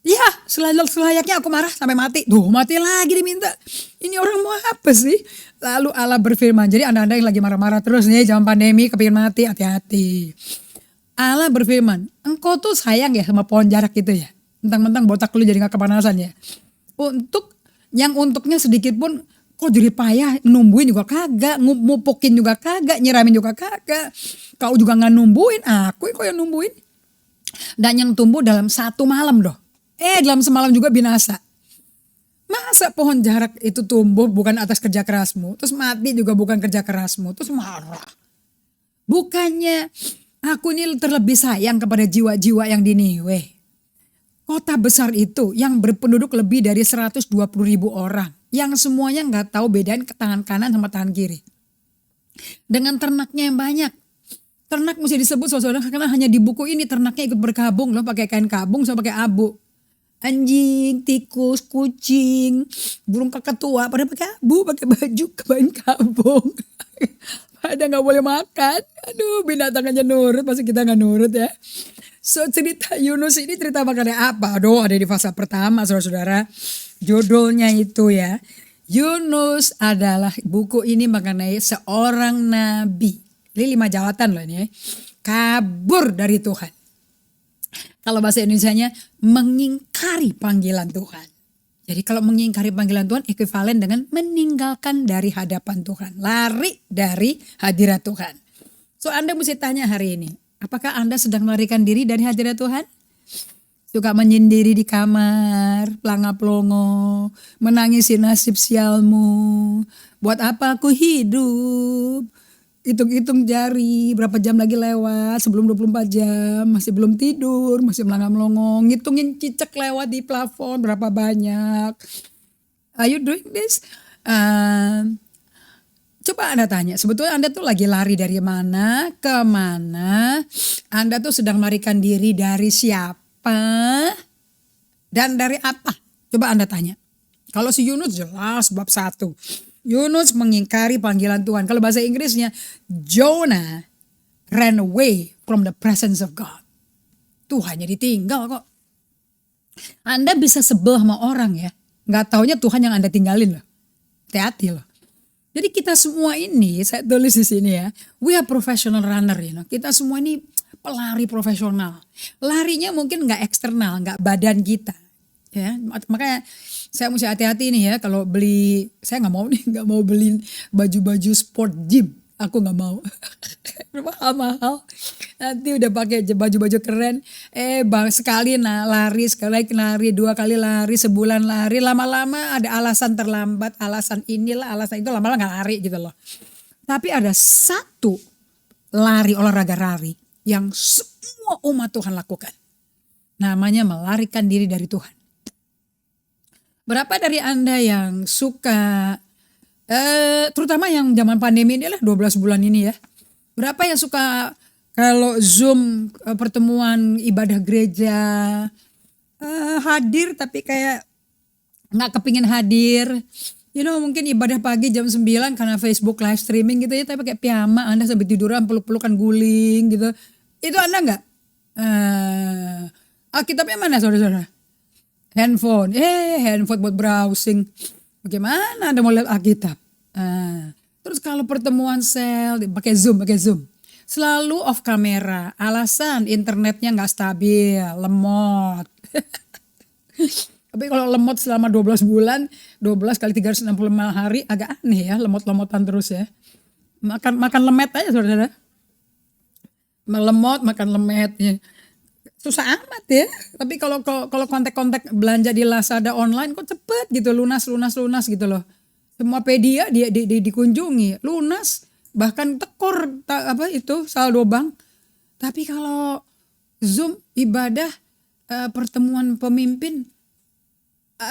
Ya selayaknya aku marah sampai mati. Tuh mati lagi diminta. Ini orang mau apa sih? Lalu Allah berfirman. Jadi anda-anda yang lagi marah-marah terus nih zaman pandemi kepingin mati, hati-hati. Allah berfirman, engkau tuh sayang ya sama pohon jarak itu ya. Mentang-mentang botak lu jadi gak kepanasan ya. Untuknya sedikit pun kok jadi payah, numbuhin juga kagak, mupukin juga kagak, nyiramin juga kagak. Kau juga gak numbuhin, aku kok yang numbuhin. Dan yang tumbuh dalam 1 malam doh. Dalam semalam juga binasa. Masa pohon jarak itu tumbuh bukan atas kerja kerasmu, terus mati juga bukan kerja kerasmu, terus marah. Bukannya aku ini terlebih sayang kepada jiwa-jiwa yang di Niniwe. Kota besar itu yang berpenduduk lebih dari 120.000 orang. Yang semuanya gak tahu bedain ke tangan kanan sama tangan kiri. Dengan ternaknya yang banyak. Ternak mesti disebut saudara karena hanya di buku ini ternaknya ikut berkabung loh, pakai kain kabung sama pakai abu. Anjing, tikus, kucing, burung kakatua pada pakai abu, pakai baju kain kabung. Pada gak boleh makan. Aduh, binatang aja nurut, pasti kita gak nurut ya. So cerita Yunus ini cerita mengenai apa? Aduh, ada di fase pertama saudara-saudara. Judulnya itu ya. Yunus adalah buku ini mengenai seorang nabi. Ini 5 jawatan loh ini ya. Kabur dari Tuhan. Kalau bahasa Indonesianya mengingkari panggilan Tuhan. Jadi kalau mengingkari panggilan Tuhan ekuivalen dengan meninggalkan dari hadapan Tuhan. Lari dari hadirat Tuhan. So Anda mesti tanya hari ini. Apakah Anda sedang melarikan diri dari hadirat Tuhan? Suka menyendiri di kamar, pelanga-pelongo, menangisi nasib sialmu. Buat apa aku hidup? Hitung-hitung jari, berapa jam lagi lewat sebelum 24 jam, masih belum tidur, masih melangak-melongo, ngitungin cicak lewat di plafon berapa banyak. Are you doing this? Coba Anda tanya, sebetulnya Anda tuh lagi lari dari mana ke mana? Anda tuh sedang melarikan diri dari siapa dan dari apa? Coba Anda tanya. Kalau si Yunus jelas bab 1. Yunus mengingkari panggilan Tuhan. Kalau bahasa Inggrisnya, Jonah ran away from the presence of God. Tuhannya ditinggal kok. Anda bisa sebel sama orang ya. Gak taunya Tuhan yang Anda tinggalin loh. Hati-hati loh. Jadi kita semua ini, saya tulis di sini ya. We are professional runner, you know. Kita semua ini pelari profesional. Larinya mungkin nggak eksternal, nggak badan kita. Ya, makanya saya mesti hati-hati nih ya kalau beli, saya nggak mau nih, nggak mau beli baju-baju sport gym. Aku nggak mau. Mahal-mahal. Nanti udah pakai baju-baju keren. Bang sekali lari, sekali lari, 2 kali lari, sebulan lari. Lama-lama ada alasan terlambat, alasan inilah, alasan itu, lama-lama nggak lari gitu loh. Tapi ada satu olahraga lari yang semua umat Tuhan lakukan. Namanya melarikan diri dari Tuhan. Berapa dari Anda yang suka, terutama yang zaman pandemi ini lah 12 bulan ini ya. Berapa yang suka kalau Zoom pertemuan ibadah gereja, hadir tapi kayak nggak kepingin hadir. Mungkin ibadah pagi jam 9 karena Facebook live streaming gitu ya, tapi pakai piyama, Anda sampai tiduran peluk-pelukan guling gitu. Itu Anda nggak? Alkitabnya mana saudara-saudara? Handphone buat browsing. Bagaimana Anda mau lihat Alkitab? Terus kalau pertemuan sel pakai Zoom. Selalu off kamera, alasan internetnya nggak stabil, lemot. Tapi kalau lemot selama 12 bulan, 12 kali 365 hari agak aneh ya, lemot-lemotan terus ya. Makan lemet aja saudara. Melemot, makan lemet ya. Susah amat ya. Tapi kalau kontak-kontak belanja di Lazada online kok cepet gitu, lunas gitu loh. Semua pedia dia dikunjungi, lunas, bahkan tekor saldo bank. Tapi kalau Zoom ibadah pertemuan pemimpin,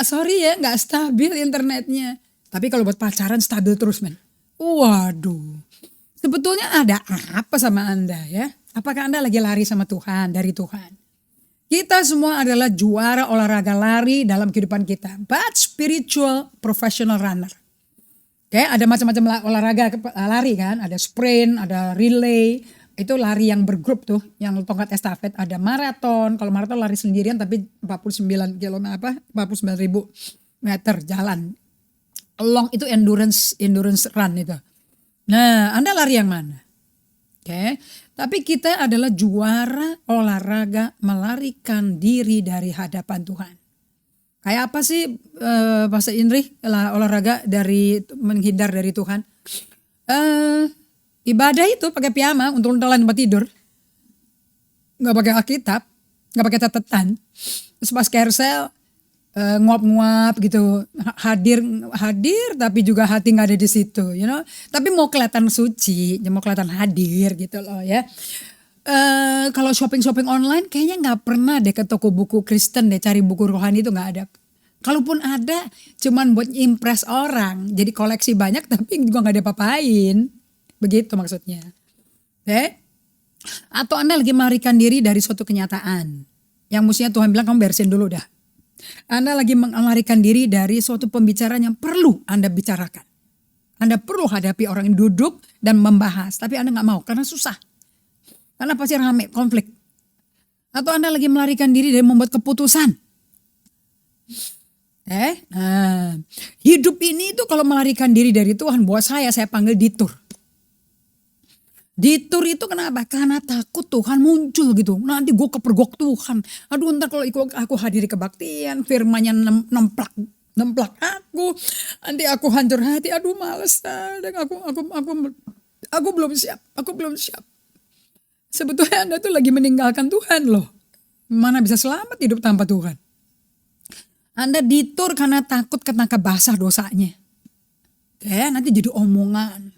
sorry ya nggak stabil internetnya. Tapi kalau buat pacaran stabil terus men. Waduh. Sebetulnya ada apa sama Anda ya? Apakah Anda lagi lari sama Tuhan, dari Tuhan? Kita semua adalah juara olahraga lari dalam kehidupan kita. But spiritual professional runner. Oke, ada macam-macam olahraga lari kan. Ada sprint, ada relay. Itu lari yang bergrup tuh. Yang tongkat estafet. Ada maraton. Kalau maraton lari sendirian tapi 49 ribu meter jalan. Long itu endurance run itu. Nah, Anda lari yang mana? Oke. Tapi kita adalah juara olahraga melarikan diri dari hadapan Tuhan. Kayak apa sih Pastor Indri olahraga dari menghindar dari Tuhan? Ibadah itu pakai piyama untuk untalan tempat tidur. Nggak pakai Alkitab, nggak pakai catatan. Terus pas carousel nguap-nguap gitu, hadir tapi juga hati nggak ada di situ, Tapi mau kelihatan suci, mau kelihatan hadir gitu loh ya. Kalau shopping online kayaknya nggak pernah deh ke toko buku Kristen deh cari buku rohani, itu nggak ada. Kalaupun ada, cuman buat impress orang, jadi koleksi banyak tapi juga nggak ada apa-apain, begitu maksudnya. Atau Anda lagi melarikan diri dari suatu kenyataan yang mestinya Tuhan bilang kamu beresin dulu dah. Anda lagi melarikan diri dari suatu pembicaraan yang perlu Anda bicarakan. Anda perlu hadapi orang yang duduk dan membahas. Tapi Anda gak mau karena susah. Karena pasti rame, konflik. Atau Anda lagi melarikan diri dari membuat keputusan. Hidup ini itu kalau melarikan diri dari Tuhan, buat saya panggil ditur. Ditur itu kenapa? Karena takut Tuhan muncul gitu. Nanti gue kepergok Tuhan. Aduh ntar kalau aku hadiri kebaktian, firman-Nya nemplak aku. Nanti aku hancur hati. Aduh males. Aku belum siap. Sebetulnya Anda tuh lagi meninggalkan Tuhan loh. Mana bisa selamat hidup tanpa Tuhan? Anda ditur karena takut kena kebasah dosanya. Nanti jadi omongan.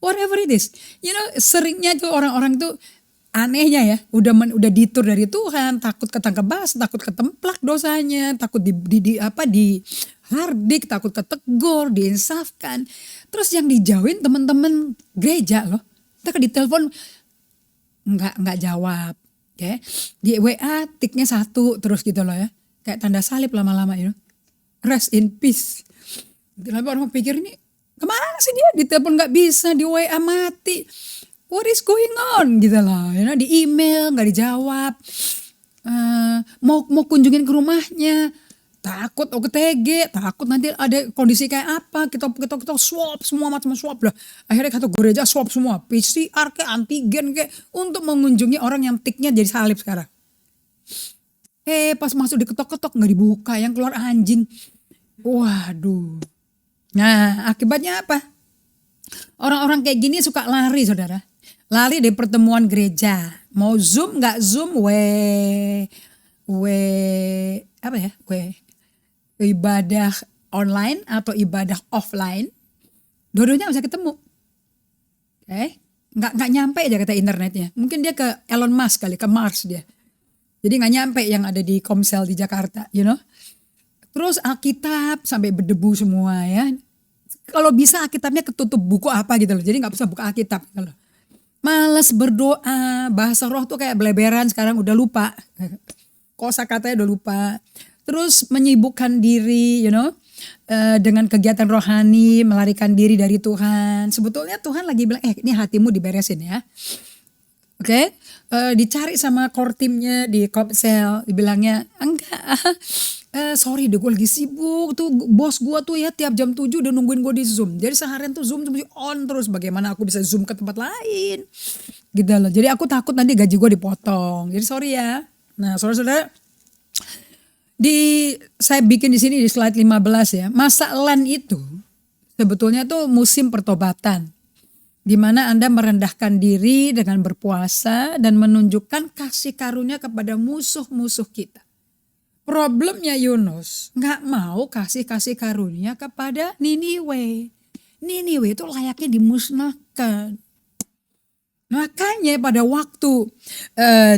Whatever it is, seringnya tuh orang-orang tuh anehnya ya, udah ditur dari Tuhan, takut ketangkep basah, takut ketemplak dosanya, takut dihardik, takut ketegur, diinsafkan. Terus yang dijauhin teman-teman gereja loh, kita ditelepon nggak jawab, di WA tiknya 1 terus gitu loh ya, kayak tanda salib lama-lama rest in peace. Kenapa orang pikir ini? Kemana sih dia? Ditelepon gak bisa, di WA mati. What is going on? Gitu loh. Di email gak dijawab. Mau kunjungin ke rumahnya. Takut, aku TG, takut nanti ada kondisi kayak apa, kita swab semua macam swab lah. Akhirnya kata gereja swab semua, PCR kayak antigen kayak untuk mengunjungi orang yang tiknya jadi salib sekarang. Pas masuk diketok-ketok nggak dibuka, yang keluar anjing. Waduh. Nah, akibatnya apa? Orang-orang kayak gini suka lari, saudara. Lari dari pertemuan gereja. Mau Zoom nggak Zoom, apa ya? Ibadah online atau ibadah offline, dua-duanya bisa ketemu. Nggak nyampe aja kata internetnya. Mungkin dia ke Elon Musk kali, ke Mars dia. Jadi nggak nyampe yang ada di Komsel di Jakarta, Terus Alkitab sampai berdebu semua ya. Kalau bisa Alkitabnya ketutup buku apa gitu loh. Jadi nggak bisa buka Alkitab gitu loh. Males berdoa, bahasa roh tuh kayak beleberan sekarang udah lupa. Kosakatanya udah lupa. Terus menyibukkan diri, dengan kegiatan rohani, melarikan diri dari Tuhan. Sebetulnya Tuhan lagi bilang, ini hatimu diberesin ya. Oke, dicari sama core timnya di Komsel, dibilangnya enggak, sorry deh gue lagi sibuk tuh, bos gue tuh ya tiap jam 7 udah nungguin gue di Zoom, jadi seharian tuh Zoom on terus, bagaimana aku bisa Zoom ke tempat lain, gitu loh. Jadi aku takut nanti gaji gue dipotong, jadi sorry ya. Nah saudara-saudara, saya bikin di sini di slide 15 ya, masa Lent itu sebetulnya tuh musim pertobatan. Di mana Anda merendahkan diri dengan berpuasa dan menunjukkan kasih karunia kepada musuh-musuh kita. Problemnya Yunus nggak mau kasih karunia kepada Niniwe. Niniwe itu layaknya dimusnahkan. Makanya pada waktu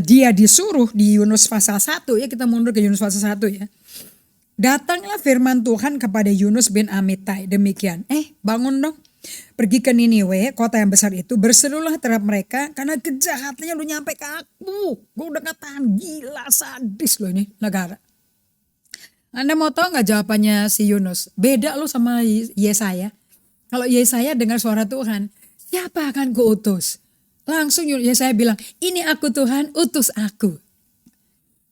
dia disuruh di Yunus pasal 1 ya, kita mundur ke Yunus pasal 1 ya. Datanglah firman Tuhan kepada Yunus bin Amittai demikian. Bangun dong. Pergi ke Niniwe, kota yang besar itu, berserulah terhadap mereka karena kejahatannya udah nyampe ke aku. Gue udah gak tahan, gila sadis loh ini negara. Anda mau tahu gak jawabannya si Yunus? Beda loh sama Yesaya. Kalau Yesaya dengar suara Tuhan, siapa akan kuutus? Langsung Yesaya bilang, ini aku Tuhan, utus aku.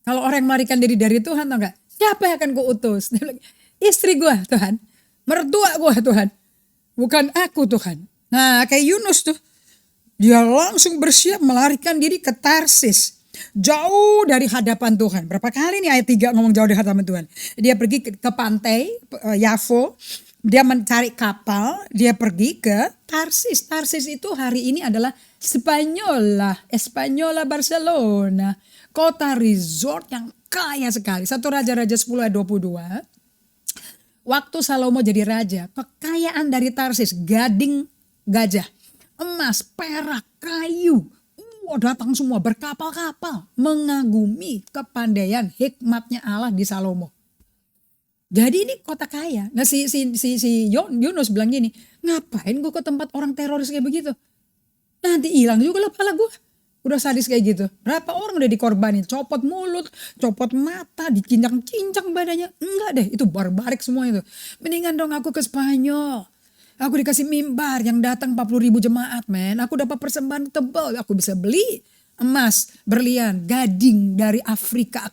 Kalau orang melarikan diri dari Tuhan, tahu gak? Siapa yang akan kuutus? Dia bilang, istri gue Tuhan, mertua gue Tuhan. Bukan aku Tuhan. Nah kayak Yunus tuh. Dia langsung bersiap melarikan diri ke Tarsis. Jauh dari hadapan Tuhan. Berapa kali nih ayat 3 ngomong jauh dari hadapan Tuhan. Dia pergi ke pantai Yafo. Dia mencari kapal. Dia pergi ke Tarsis. Tarsis itu hari ini adalah Espanyola Barcelona. Kota resort yang kaya sekali. 1 Raja-Raja 10 ayat 22. Waktu Salomo jadi raja, kekayaan dari Tarsis, gading gajah, emas, perak, kayu, datang semua berkapal-kapal, mengagumi kepandaian hikmatnya Allah di Salomo. Jadi ini kota kaya. Nah si Yunus bilang gini, ngapain gue ke tempat orang teroris kayak begitu? Nanti hilang juga lah pala gue. Udah sadis kayak gitu. Berapa orang udah dikorbanin. Copot mulut, copot mata, dicincang-cincang badannya. Enggak deh, itu barbarik semua itu. Mendingan dong aku ke Spanyol. Aku dikasih mimbar yang datang 40.000 jemaat men. Aku dapat persembahan tebal. Aku bisa beli emas, berlian, gading dari Afrika.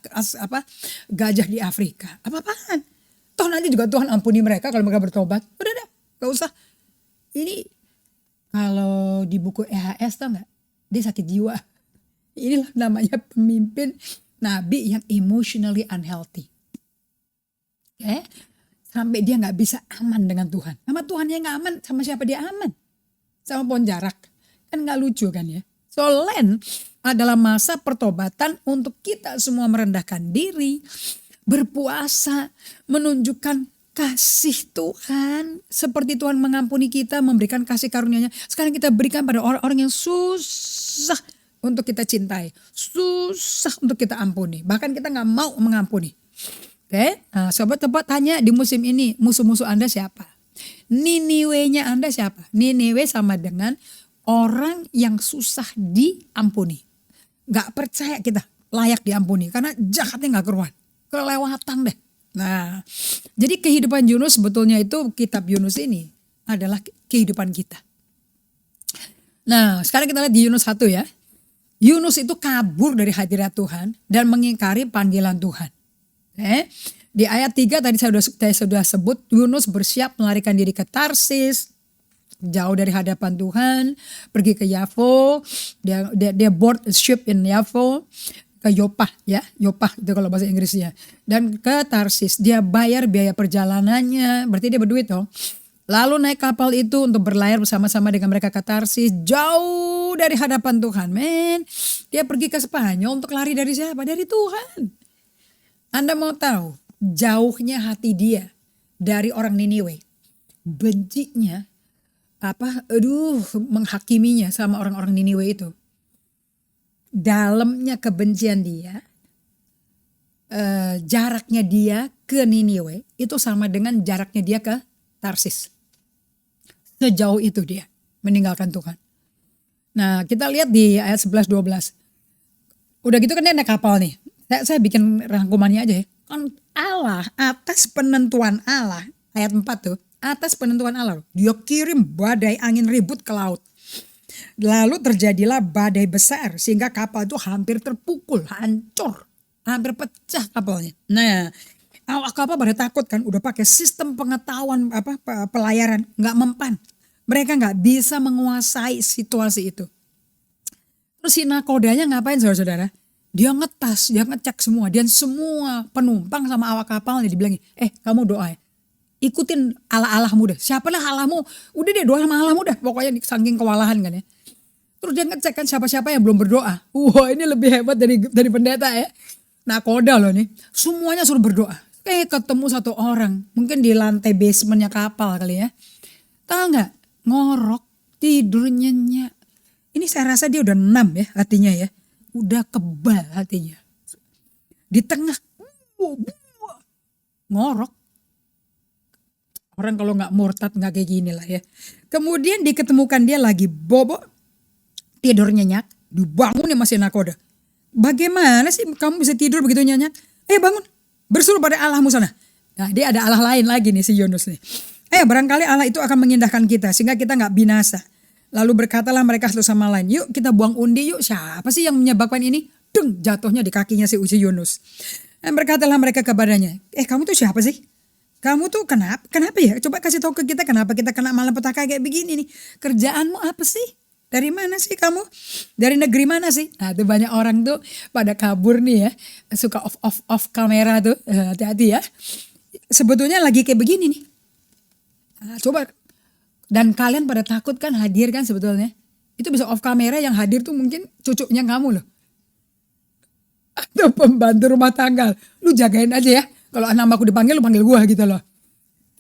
Gajah di Afrika. Apa-apaan. Toh nanti juga Tuhan ampuni mereka kalau mereka bertobat. Udah dah, gak usah. Ini kalau di buku EHS tau gak? Dia sakit jiwa. Inilah namanya pemimpin nabi yang emotionally unhealthy. Sampai dia gak bisa aman dengan Tuhan. Sama Tuhannya gak aman, sama siapa dia aman? Sama pohon jarak. Kan gak lucu kan ya. So Lent adalah masa pertobatan untuk kita semua merendahkan diri, berpuasa, menunjukkan kasih Tuhan. Seperti Tuhan mengampuni kita, memberikan kasih karunia-Nya. Sekarang kita berikan pada orang-orang yang susah untuk kita cintai. Susah untuk kita ampuni. Bahkan kita gak mau mengampuni. Nah sobat tebak tanya di musim ini, musuh-musuh Anda siapa? Niniwe-nya Anda siapa? Niniwe sama dengan orang yang susah diampuni. Gak percaya kita layak diampuni. Karena jahatnya gak keruan. Kelewatan deh. Nah, jadi kehidupan Yunus sebetulnya itu kitab Yunus ini adalah kehidupan kita. Nah, sekarang kita lihat di Yunus 1 ya. Yunus itu kabur dari hadirat Tuhan dan mengingkari panggilan Tuhan. Di ayat 3 tadi saya sudah sebut, Yunus bersiap melarikan diri ke Tarsis, jauh dari hadapan Tuhan, pergi ke Yafo, dia board a ship in Yafo, ke Yopah ya, Yopah itu kalau bahasa Inggrisnya, dan ke Tarsis. Dia bayar biaya perjalanannya, berarti dia berduit dong. Lalu naik kapal itu untuk berlayar bersama-sama dengan mereka ke Tarsis, jauh dari hadapan Tuhan. Men, dia pergi ke Spanyol untuk lari dari siapa? Dari Tuhan. Anda mau tahu jauhnya hati dia dari orang Niniwe, bencinya menghakiminya sama orang-orang Niniwe itu. Dalamnya kebencian dia, jaraknya dia ke Niniwe itu sama dengan jaraknya dia ke Tarsis. Sejauh itu dia meninggalkan Tuhan. Nah, kita lihat di ayat 11-12. Udah gitu kan dia naik kapal nih. Saya bikin rangkumannya aja ya. Kan Allah, atas penentuan Allah, ayat 4 tuh, atas penentuan Allah, dia kirim badai angin ribut ke laut. Lalu terjadilah badai besar sehingga kapal itu hampir terpukul, hancur, hampir pecah kapalnya. Nah, awak kapal pada takut kan, udah pakai sistem pengetahuan pelayaran, nggak mempan. Mereka nggak bisa menguasai situasi itu. Terus si nakodanya ngapain saudara-saudara? Dia ngetas, dia ngecek semua, dan semua penumpang sama awak kapalnya dibilangin, kamu doa ya. Ikutin Allah-Allahmu deh. Siapalah Allahmu. Udah deh doa sama Allahmu dah. Pokoknya saking kewalahan kan ya. Terus dia ngecek kan siapa-siapa yang belum berdoa. Wah, ini lebih hebat dari pendeta ya. Nakoda loh nih. Semuanya suruh berdoa. Ketemu satu orang. Mungkin di lantai basementnya kapal kali ya. Tahu nggak? Ngorok. Tidur nyenyak. Ini saya rasa dia udah 6 ya hatinya ya. Udah kebal hatinya. Di tengah. Ngorok. Orang kalau nggak murtad nggak kayak gini lah ya. Kemudian diketemukan dia lagi bobo, tidur nyenyak, dibangun nih masih nakoda. Bagaimana sih kamu bisa tidur begitu nyenyak? Bangun, berseru pada Allahmu sana. Nah, dia ada Allah lain lagi nih si Yunus nih. Barangkali Allah itu akan mengindahkan kita sehingga kita nggak binasa. Lalu berkatalah mereka satu sama lain, yuk kita buang undi yuk. Siapa sih yang menyebabkan ini? Jatuhnya di kakinya si Yunus. Dan berkatalah mereka kepadanya, kamu tuh siapa sih? Kamu tuh kenapa ya? Coba kasih tahu ke kita kenapa kita kena malapetaka kayak begini nih. Kerjaanmu apa sih? Dari mana sih kamu? Dari negeri mana sih? Nah, itu banyak orang tuh pada kabur nih ya. Suka off kamera tuh. Hati-hati ya. Sebetulnya lagi kayak begini nih. Nah, coba. Dan kalian pada takut kan hadir kan sebetulnya. Itu bisa off kamera, yang hadir tuh mungkin cucunya kamu loh. Atau pembantu rumah tangga. Lu jagain aja ya. Kalau nama aku dipanggil, lu panggil gua gitu loh.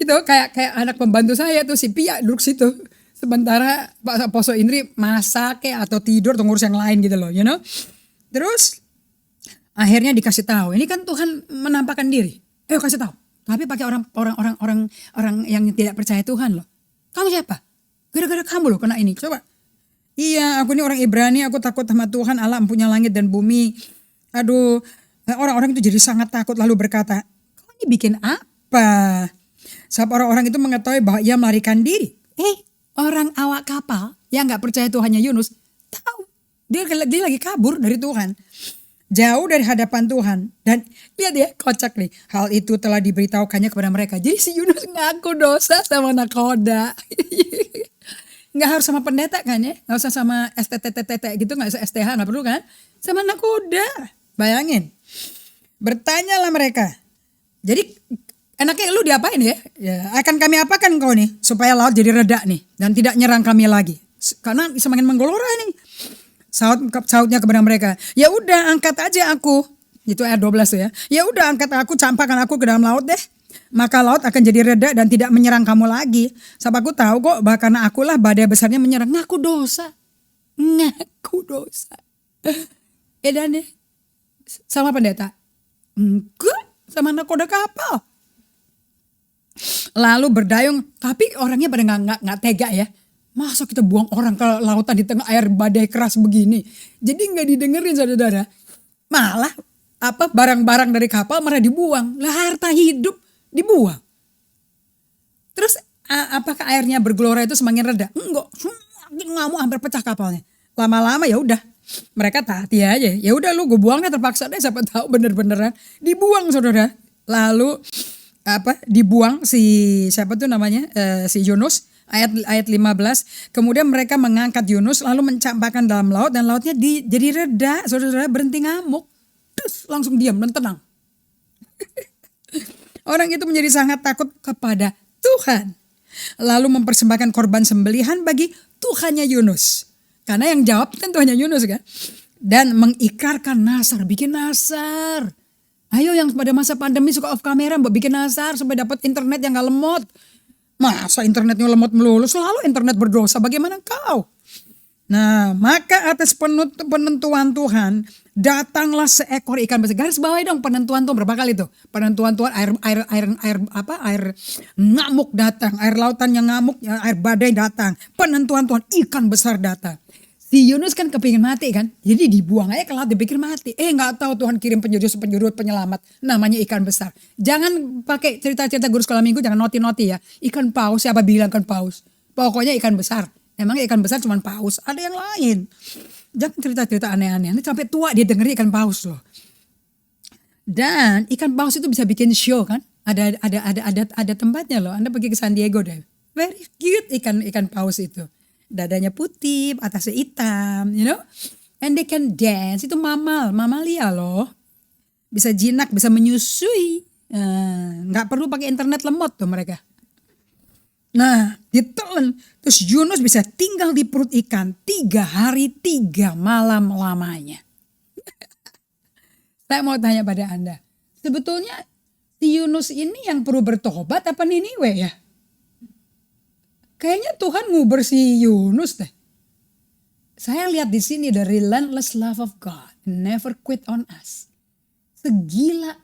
Itu kayak anak pembantu saya tuh, si Pia duduk situ. Sementara Pak Poso Indri masak atau tidur atau ngurus yang lain gitu loh, you know. Terus akhirnya dikasih tahu. Ini kan Tuhan menampakkan diri. Kasih tahu. Tapi pakai orang yang tidak percaya Tuhan loh. Kamu siapa? Gara-gara kamu loh kena ini. Coba. Iya, aku ini orang Ibrani, aku takut sama Tuhan Allah empunya langit dan bumi. Aduh, orang-orang itu jadi sangat takut lalu berkata, bikin apa? Sebab orang-orang itu mengetahui bahwa ia melarikan diri. Orang awak kapal yang gak percaya Tuhannya Yunus tahu dia lagi kabur dari Tuhan, jauh dari hadapan Tuhan. Dan lihat ya, kocak nih, hal itu telah diberitahukannya kepada mereka. Jadi si Yunus ngaku dosa sama nakoda. Gak harus sama pendeta kan ya, gak usah sama STTTT gitu, gak usah STH, gak perlu kan, sama nakoda. Bayangin, bertanyalah mereka. Jadi enaknya lu diapain ya? Akan kami apakan kau nih supaya laut jadi reda nih dan tidak nyerang kami lagi. Karena semakin menggelora nih. Sautnya kepada mereka, ya udah angkat aja aku. Itu ayat 12 tuh ya. Ya udah angkat aku, campakkan aku ke dalam laut deh. Maka laut akan jadi reda dan tidak menyerang kamu lagi. Sebab aku tahu kok bahwa karena akulah badai besarnya menyerang. Ngaku dosa. Dan deh sama pendeta. Enggak. Sama nakoda kapal. Lalu berdayung, tapi orangnya pada nggak tega ya. Masa kita buang orang ke lautan di tengah air badai keras begini. Jadi nggak didengerin saudara. Malah barang-barang dari kapal malah dibuang. Lah harta hidup dibuang. Terus apakah airnya bergelora itu semakin reda? Enggak, semakin ngamuk hampir pecah kapalnya. Lama-lama ya udah. Mereka taati aja. Ya udah lu gue buangnya terpaksa deh, siapa tahu bener-beneran dibuang saudara. Lalu dibuang si siapa tuh namanya si Yunus, ayat 15. Kemudian mereka mengangkat Yunus lalu mencampakkan dalam laut dan lautnya jadi reda, saudara, berhenti ngamuk. Terus langsung diam dan tenang. Orang itu menjadi sangat takut kepada Tuhan. Lalu mempersembahkan korban sembelihan bagi Tuhannya Yunus. Karena yang jawab kan Tuhannya Yunus kan. Dan mengikrarkan nazar, bikin nazar. Ayo yang pada masa pandemi suka off kamera, mbak bikin nazar supaya dapat internet yang gak lemot. Masa internetnya lemot melulu, selalu internet berdosa, bagaimana kau? Nah, maka atas penentuan Tuhan, datanglah seekor ikan besar. Garis bawahi dong penentuan Tuhan berapa kali tuh? Penentuan Tuhan air ngamuk datang, air lautan yang ngamuk, air badai datang. Penentuan Tuhan ikan besar datang. Si Yunus kan kepingin mati kan, jadi dibuang aja ke laut, dipikir mati. Nggak tahu Tuhan kirim penjurut penyelamat, namanya ikan besar. Jangan pakai cerita-cerita guru sekolah minggu, jangan noti-noti ya. Ikan paus, siapa bilang ikan paus? Pokoknya ikan besar. Emang ikan besar cuma paus, ada yang lain. Jangan cerita-cerita aneh-aneh. Ini sampai tua dia dengerin ikan paus loh. Dan ikan paus itu bisa bikin show kan? Ada tempatnya loh. Anda pergi ke San Diego deh. Very cute ikan paus itu. Dadanya putih, atasnya hitam, you know. And they can dance. Itu mamalia loh. Bisa jinak, bisa menyusui. Nggak perlu pakai internet lemot tuh mereka. Nah, ditelan. Terus Yunus bisa tinggal di perut ikan 3 hari 3 malam lamanya. Saya mau tanya pada Anda. Sebetulnya si Yunus ini yang perlu bertobat apa Niniwe ya? Kayaknya Tuhan nguber si Yunus deh. Saya lihat di sini the relentless love of God never quit on us. Segila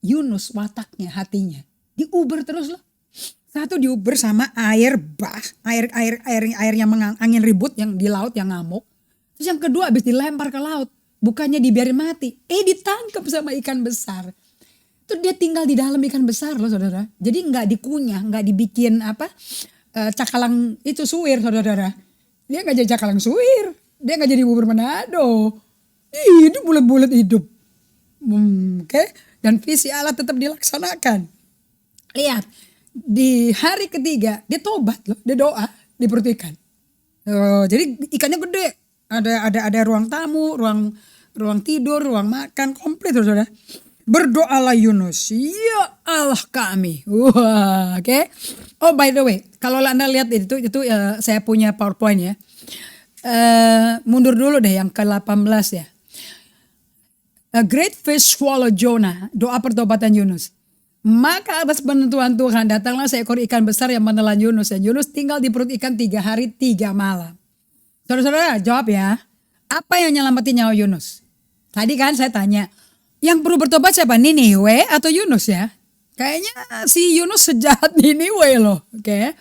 Yunus wataknya, hatinya. Diuber terus loh. Satu diuber sama air yang angin ribut yang di laut yang ngamuk. Terus yang kedua habis dilempar ke laut. Bukannya dibiarin mati. Ditangkap sama ikan besar. Terus dia tinggal di dalam ikan besar loh saudara. Jadi gak dikunyah, gak dibikin cakalang itu suwir saudara. Dia gak jadi cakalang suwir. Dia gak jadi bubur Manado. Hidup bulat-bulat hidup. Oke. Dan visi Allah tetap dilaksanakan. Lihat. Di hari ketiga dia tobat loh. Dia doa di perut ikan. Jadi ikannya gede. Ada ruang tamu, ruang tidur, ruang makan. Komplit saudara. Berdoalah Yunus, ya Allah kami. Wah, oke. Oh by the way, kalau Anda lihat itu saya punya PowerPoint ya. Mundur dulu deh yang ke-18 ya. A great fish swallow Jonah, doa pertobatan Yunus. Maka atas penentuan Tuhan datanglah seekor ikan besar yang menelan Yunus. Dan Yunus tinggal di perut ikan 3 hari 3 malam. Saudara-saudara jawab ya. Apa yang nyelamatin nyawa Yunus? Tadi kan saya tanya. Yang perlu bertobat siapa? Niniwe atau Yunus ya? Kayaknya si Yunus sejahat Niniwe loh. Oke.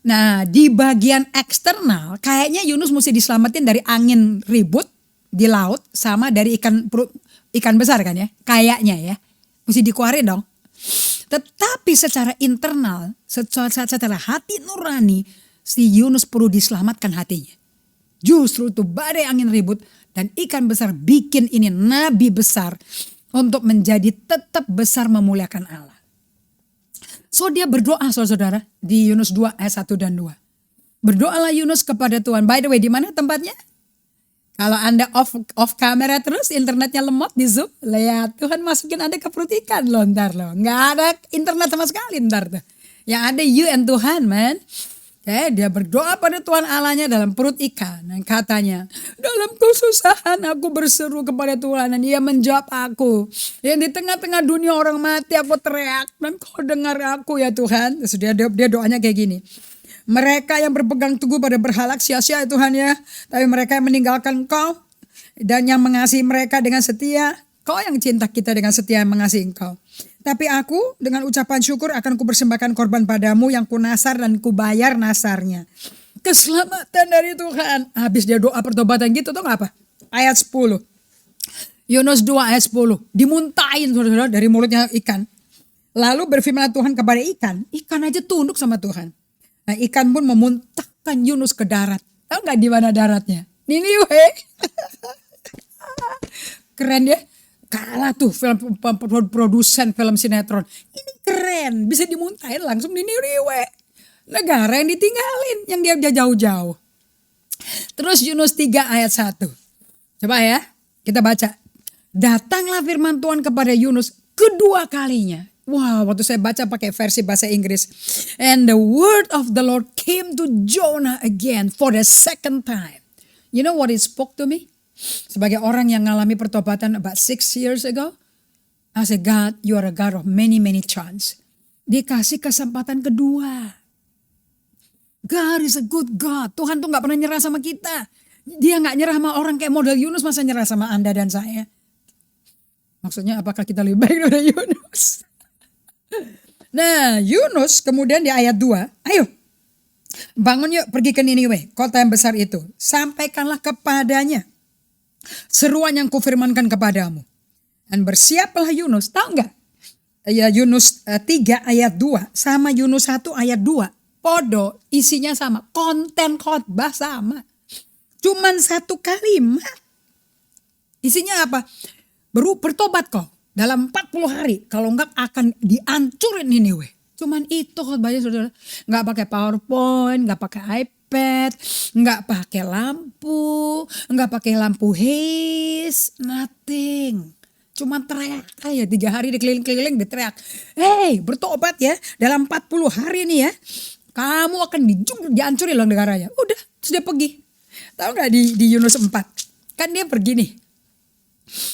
Nah di bagian eksternal kayaknya Yunus mesti diselamatin dari angin ribut di laut. Sama dari ikan besar kan ya. Kayaknya ya. Mesti dikeluarin dong. Tetapi secara internal, secara hati nurani, si Yunus perlu diselamatkan hatinya. Justru itu badai angin ribut dan ikan besar bikin ini nabi besar untuk menjadi tetap besar memuliakan Allah. So dia berdoa saudara di Yunus 2 ayat 1 dan 2. Berdoalah Yunus kepada Tuhan. By the way, di mana tempatnya? Kalau Anda off kamera terus internetnya lemot di Zoom, lihat Tuhan masukin Anda ke perut ikan loh ntar loh. Nggak ada internet sama sekali ntar tuh. Yang ada you and Tuhan man. Dia berdoa pada Tuhan Allahnya dalam perut ikan. Dan katanya, dalam kesusahan aku berseru kepada Tuhan dan ia menjawab aku. Yang di tengah-tengah dunia orang mati aku teriak dan kau dengar aku ya Tuhan. Terus dia doanya kayak gini. Mereka yang berpegang teguh pada berhala sia-sia ya Tuhan ya. Tapi mereka yang meninggalkan Engkau dan yang mengasihi mereka dengan setia. Kau yang cinta kita dengan setia yang mengasihi Engkau. Tapi aku dengan ucapan syukur akan kupersembahkan korban padamu yang kunasar dan kubayar nasarnya. Keselamatan dari Tuhan. Habis dia doa pertobatan gitu tuh apa? Ayat 10. Yunus 2 ayat 10. Dimuntahin saudara dari mulutnya ikan. Lalu berfirmanlah Tuhan kepada ikan. Ikan aja tunduk sama Tuhan. Nah, ikan pun memuntahkan Yunus ke darat. Tahu gak di mana daratnya? Niniwe. Keren ya. kalah tuh film produsen film sinetron. Ini keren, bisa dimuntahin langsung di Niniwe. Negara yang ditinggalin, yang dia jauh-jauh. Terus Yunus 3 ayat 1. Coba ya, kita baca. Datanglah firman Tuhan kepada Yunus kedua kalinya. Wah, waktu saya baca pakai versi bahasa Inggris. And the word of the Lord came to Jonah again for the second time. You know what it spoke to me? Sebagai orang yang mengalami pertobatan about 6 years ago. I said, God, you are a God of many chance. Dikasih kesempatan kedua. God is a good God. Tuhan tuh gak pernah nyerah sama kita. Dia gak nyerah sama orang kayak model Yunus, masa nyerah sama Anda dan saya? Maksudnya apakah kita lebih baik dari Yunus? Nah, Yunus kemudian di ayat 2, ayo bangun yuk pergi ke Niniwe, kota yang besar itu. Sampaikanlah kepadanya seruan yang kufirmankan kepadamu. Dan bersiaplah Yunus, tahu gak? Ya, Yunus 3 ayat 2 sama Yunus 1 ayat 2. Podo, isinya sama, konten khotbah sama. Cuman satu kalimat. Isinya apa? Bertobat kau dalam 40 hari. Kalau enggak akan dihancurin Niniwe. Cuman itu khotbahnya saudara. Enggak pakai PowerPoint, enggak pakai iPad, enggak pakai lampu, enggak pakai lampu haze, nothing. Cuma teriak aja 3 hari dikeliling-keliling diteriak. Hey, bertobat ya. Dalam 40 hari nih ya. Kamu akan dihancurin loh negaranya. Udah, terus dia pergi. Tahu gak di Yunus 4? Kan dia pergi nih.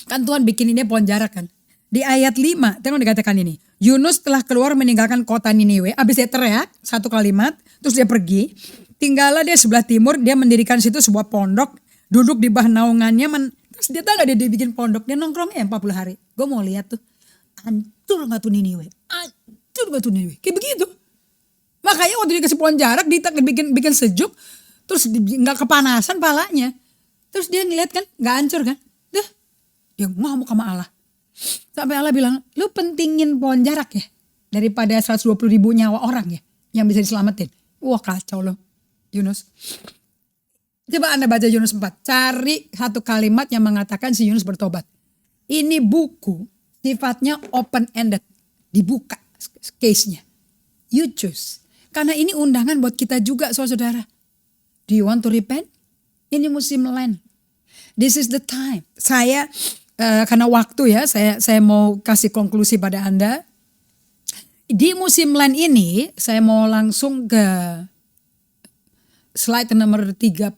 Kan Tuhan bikin ini pohon jarak kan. Di ayat 5, tengok dikatakan ini. Yunus telah keluar meninggalkan kota Niniwe. Habis dia teriak satu kalimat, terus dia pergi. Tinggallah dia sebelah timur, dia mendirikan situ sebuah pondok. Duduk di bawah naungannya. Terus dia tahu gak dia bikin pondok. Dia nongkrongnya 40 hari. Gue mau lihat tuh. Hancur gak tuh Niniwe? Hancur gak tuh Niniwe? Kayak begitu. Makanya waktu dikasih pohon jarak, dia bikin sejuk. Terus gak kepanasan palanya. Terus dia ngeliat kan, gak hancur kan. Dia ngomong sama Allah. Sampai Allah bilang, lu pentingin pohon jarak ya. Daripada 120.000 nyawa orang ya. Yang bisa diselamatin. Wah kacau loh Yunus. Coba Anda baca Yunus 4. Cari satu kalimat yang mengatakan si Yunus bertobat. Ini buku sifatnya open ended. Dibuka case-nya. You choose. Karena ini undangan buat kita juga saudara. Do you want to repent? Ini musim Lent. This is the time. Saya karena waktu ya, saya mau kasih konklusi pada Anda. Di musim Lent ini, saya mau langsung ke slide nomor 31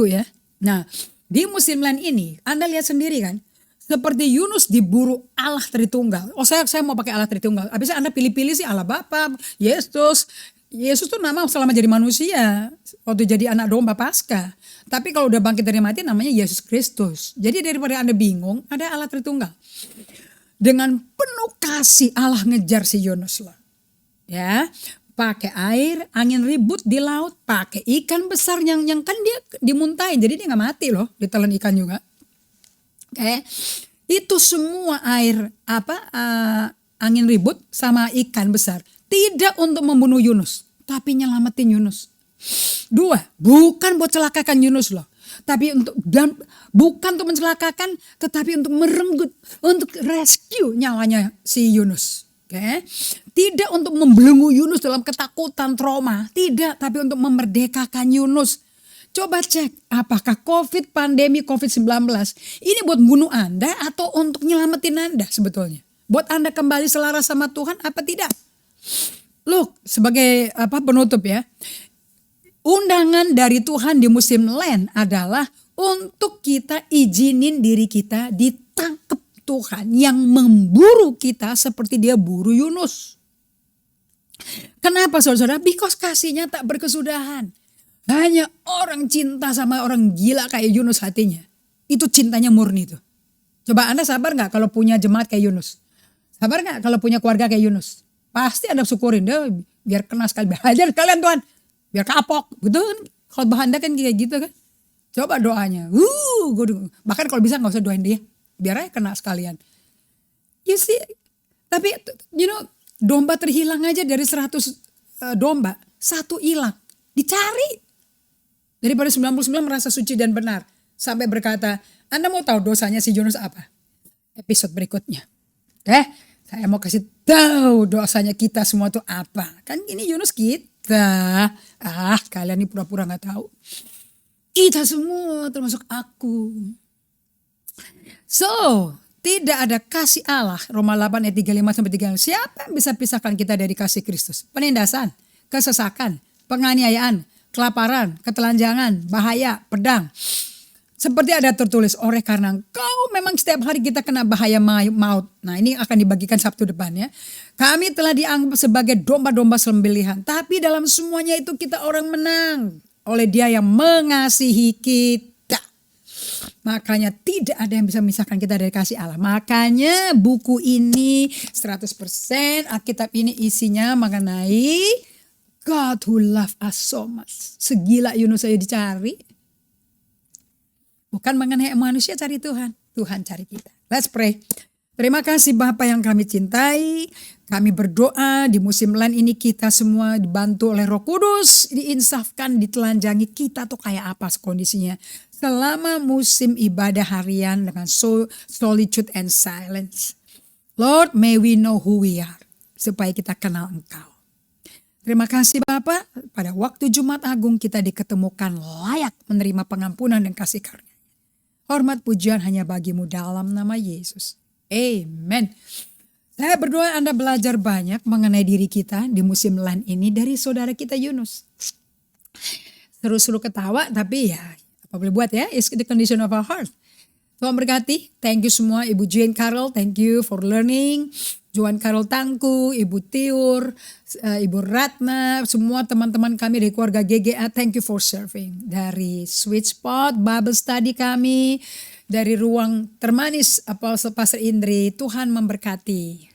ya. Nah, di musim Lent ini, Anda lihat sendiri kan, seperti Yunus diburu Allah Tritunggal. Oh saya mau pakai Allah Tritunggal. Habisnya Anda pilih-pilih sih Allah Bapa, Yesus. Yesus tuh nama selama jadi manusia, waktu jadi anak domba Paskah. Tapi kalau udah bangkit dari mati namanya Yesus Kristus. Jadi daripada Anda bingung, ada Allah Tritunggal. Dengan penuh kasih Allah ngejar si Yunus loh. Ya, pakai air, angin ribut di laut, pakai ikan besar yang kan dia dimuntahin. Jadi dia gak mati loh, ditelan ikan juga. Oke. Itu semua air angin ribut sama ikan besar. Tidak untuk membunuh Yunus, tapi nyelamatin Yunus. 2, bukan buat celakakan Yunus loh. Tapi bukan untuk mencelakakan, tetapi untuk merenggut, untuk rescue nyawanya si Yunus. Okay? Tidak untuk membelenggu Yunus dalam ketakutan, trauma. Tidak, tapi untuk memerdekakan Yunus. Coba cek, apakah pandemi COVID-19 ini buat bunuh Anda atau untuk nyelamatin Anda sebetulnya? Buat Anda kembali selaras sama Tuhan apa tidak? Look, sebagai penutup ya. Undangan dari Tuhan di musim Lent adalah untuk kita izinin diri kita ditangkap Tuhan yang memburu kita seperti dia buru Yunus. Kenapa saudara? Because kasihnya tak berkesudahan. Hanya orang cinta sama orang gila kayak Yunus hatinya. Itu cintanya murni tuh. Coba Anda sabar gak kalau punya jemaat kayak Yunus? Sabar gak kalau punya keluarga kayak Yunus? Pasti Anda syukurin deh, biar kena sekali. Hajar kalian Tuhan, biar kapok. Gitu kan, khotbah Anda kan kayak gitu kan. Coba doanya. Bahkan kalau bisa gak usah doain dia. Biar aja kena sekalian. You see, tapi domba terhilang aja dari 100 domba. 1 hilang, dicari. Daripada 99 merasa suci dan benar. Sampai berkata, Anda mau tahu dosanya si Yunus apa? episode berikutnya. Oke, saya mau kasih tahu dosanya kita semua tuh apa. Kan ini Yunus kita. Kalian ini pura-pura gak tahu. Kita semua termasuk aku. So, tidak ada kasih Allah. Roma 8 ayat 35 sampai 36. Siapa yang bisa pisahkan kita dari kasih Kristus? Penindasan, kesesakan, penganiayaan, kelaparan, ketelanjangan, bahaya, pedang. Seperti ada tertulis, oleh karena engkau memang setiap hari kita kena bahaya maut. Nah, ini akan dibagikan Sabtu depan ya. Kami telah dianggap sebagai domba-domba sembelihan. Tapi dalam semuanya itu kita orang menang. Oleh Dia yang mengasihi kita. Makanya tidak ada yang bisa memisahkan kita dari kasih Allah. Makanya buku ini 100% Alkitab ini isinya mengenai God who love us so much. Segila Yunus saya dicari. Bukan mengenai manusia cari Tuhan. Tuhan cari kita. Let's pray. Terima kasih Bapa yang kami cintai. Kami berdoa di musim Lent ini kita semua dibantu oleh Roh Kudus. Diinsafkan, ditelanjangi kita tuh kayak apa kondisinya. Selama musim ibadah harian dengan solitude and silence. Lord, may we know who we are. Supaya kita kenal Engkau. Terima kasih Bapak. Pada waktu Jumat Agung kita diketemukan layak menerima pengampunan dan kasih karunia. Hormat pujian hanya bagimu dalam nama Yesus. Amen. Saya berdoa Anda belajar banyak mengenai diri kita di musim Lent ini dari saudara kita Yunus. Seru-seru ketawa tapi ya apa boleh buat ya. It's the condition of our heart. Tuhan berkati. Thank you semua Ibu Jane Carol. Thank you for learning. Joan Carol Tangku, Ibu Tiur, Ibu Ratna, semua teman-teman kami dari keluarga GGA, thank you for serving. Dari Sweet Spot, Bible Study kami, dari ruang termanis Apostle Pastor Indri, Tuhan memberkati.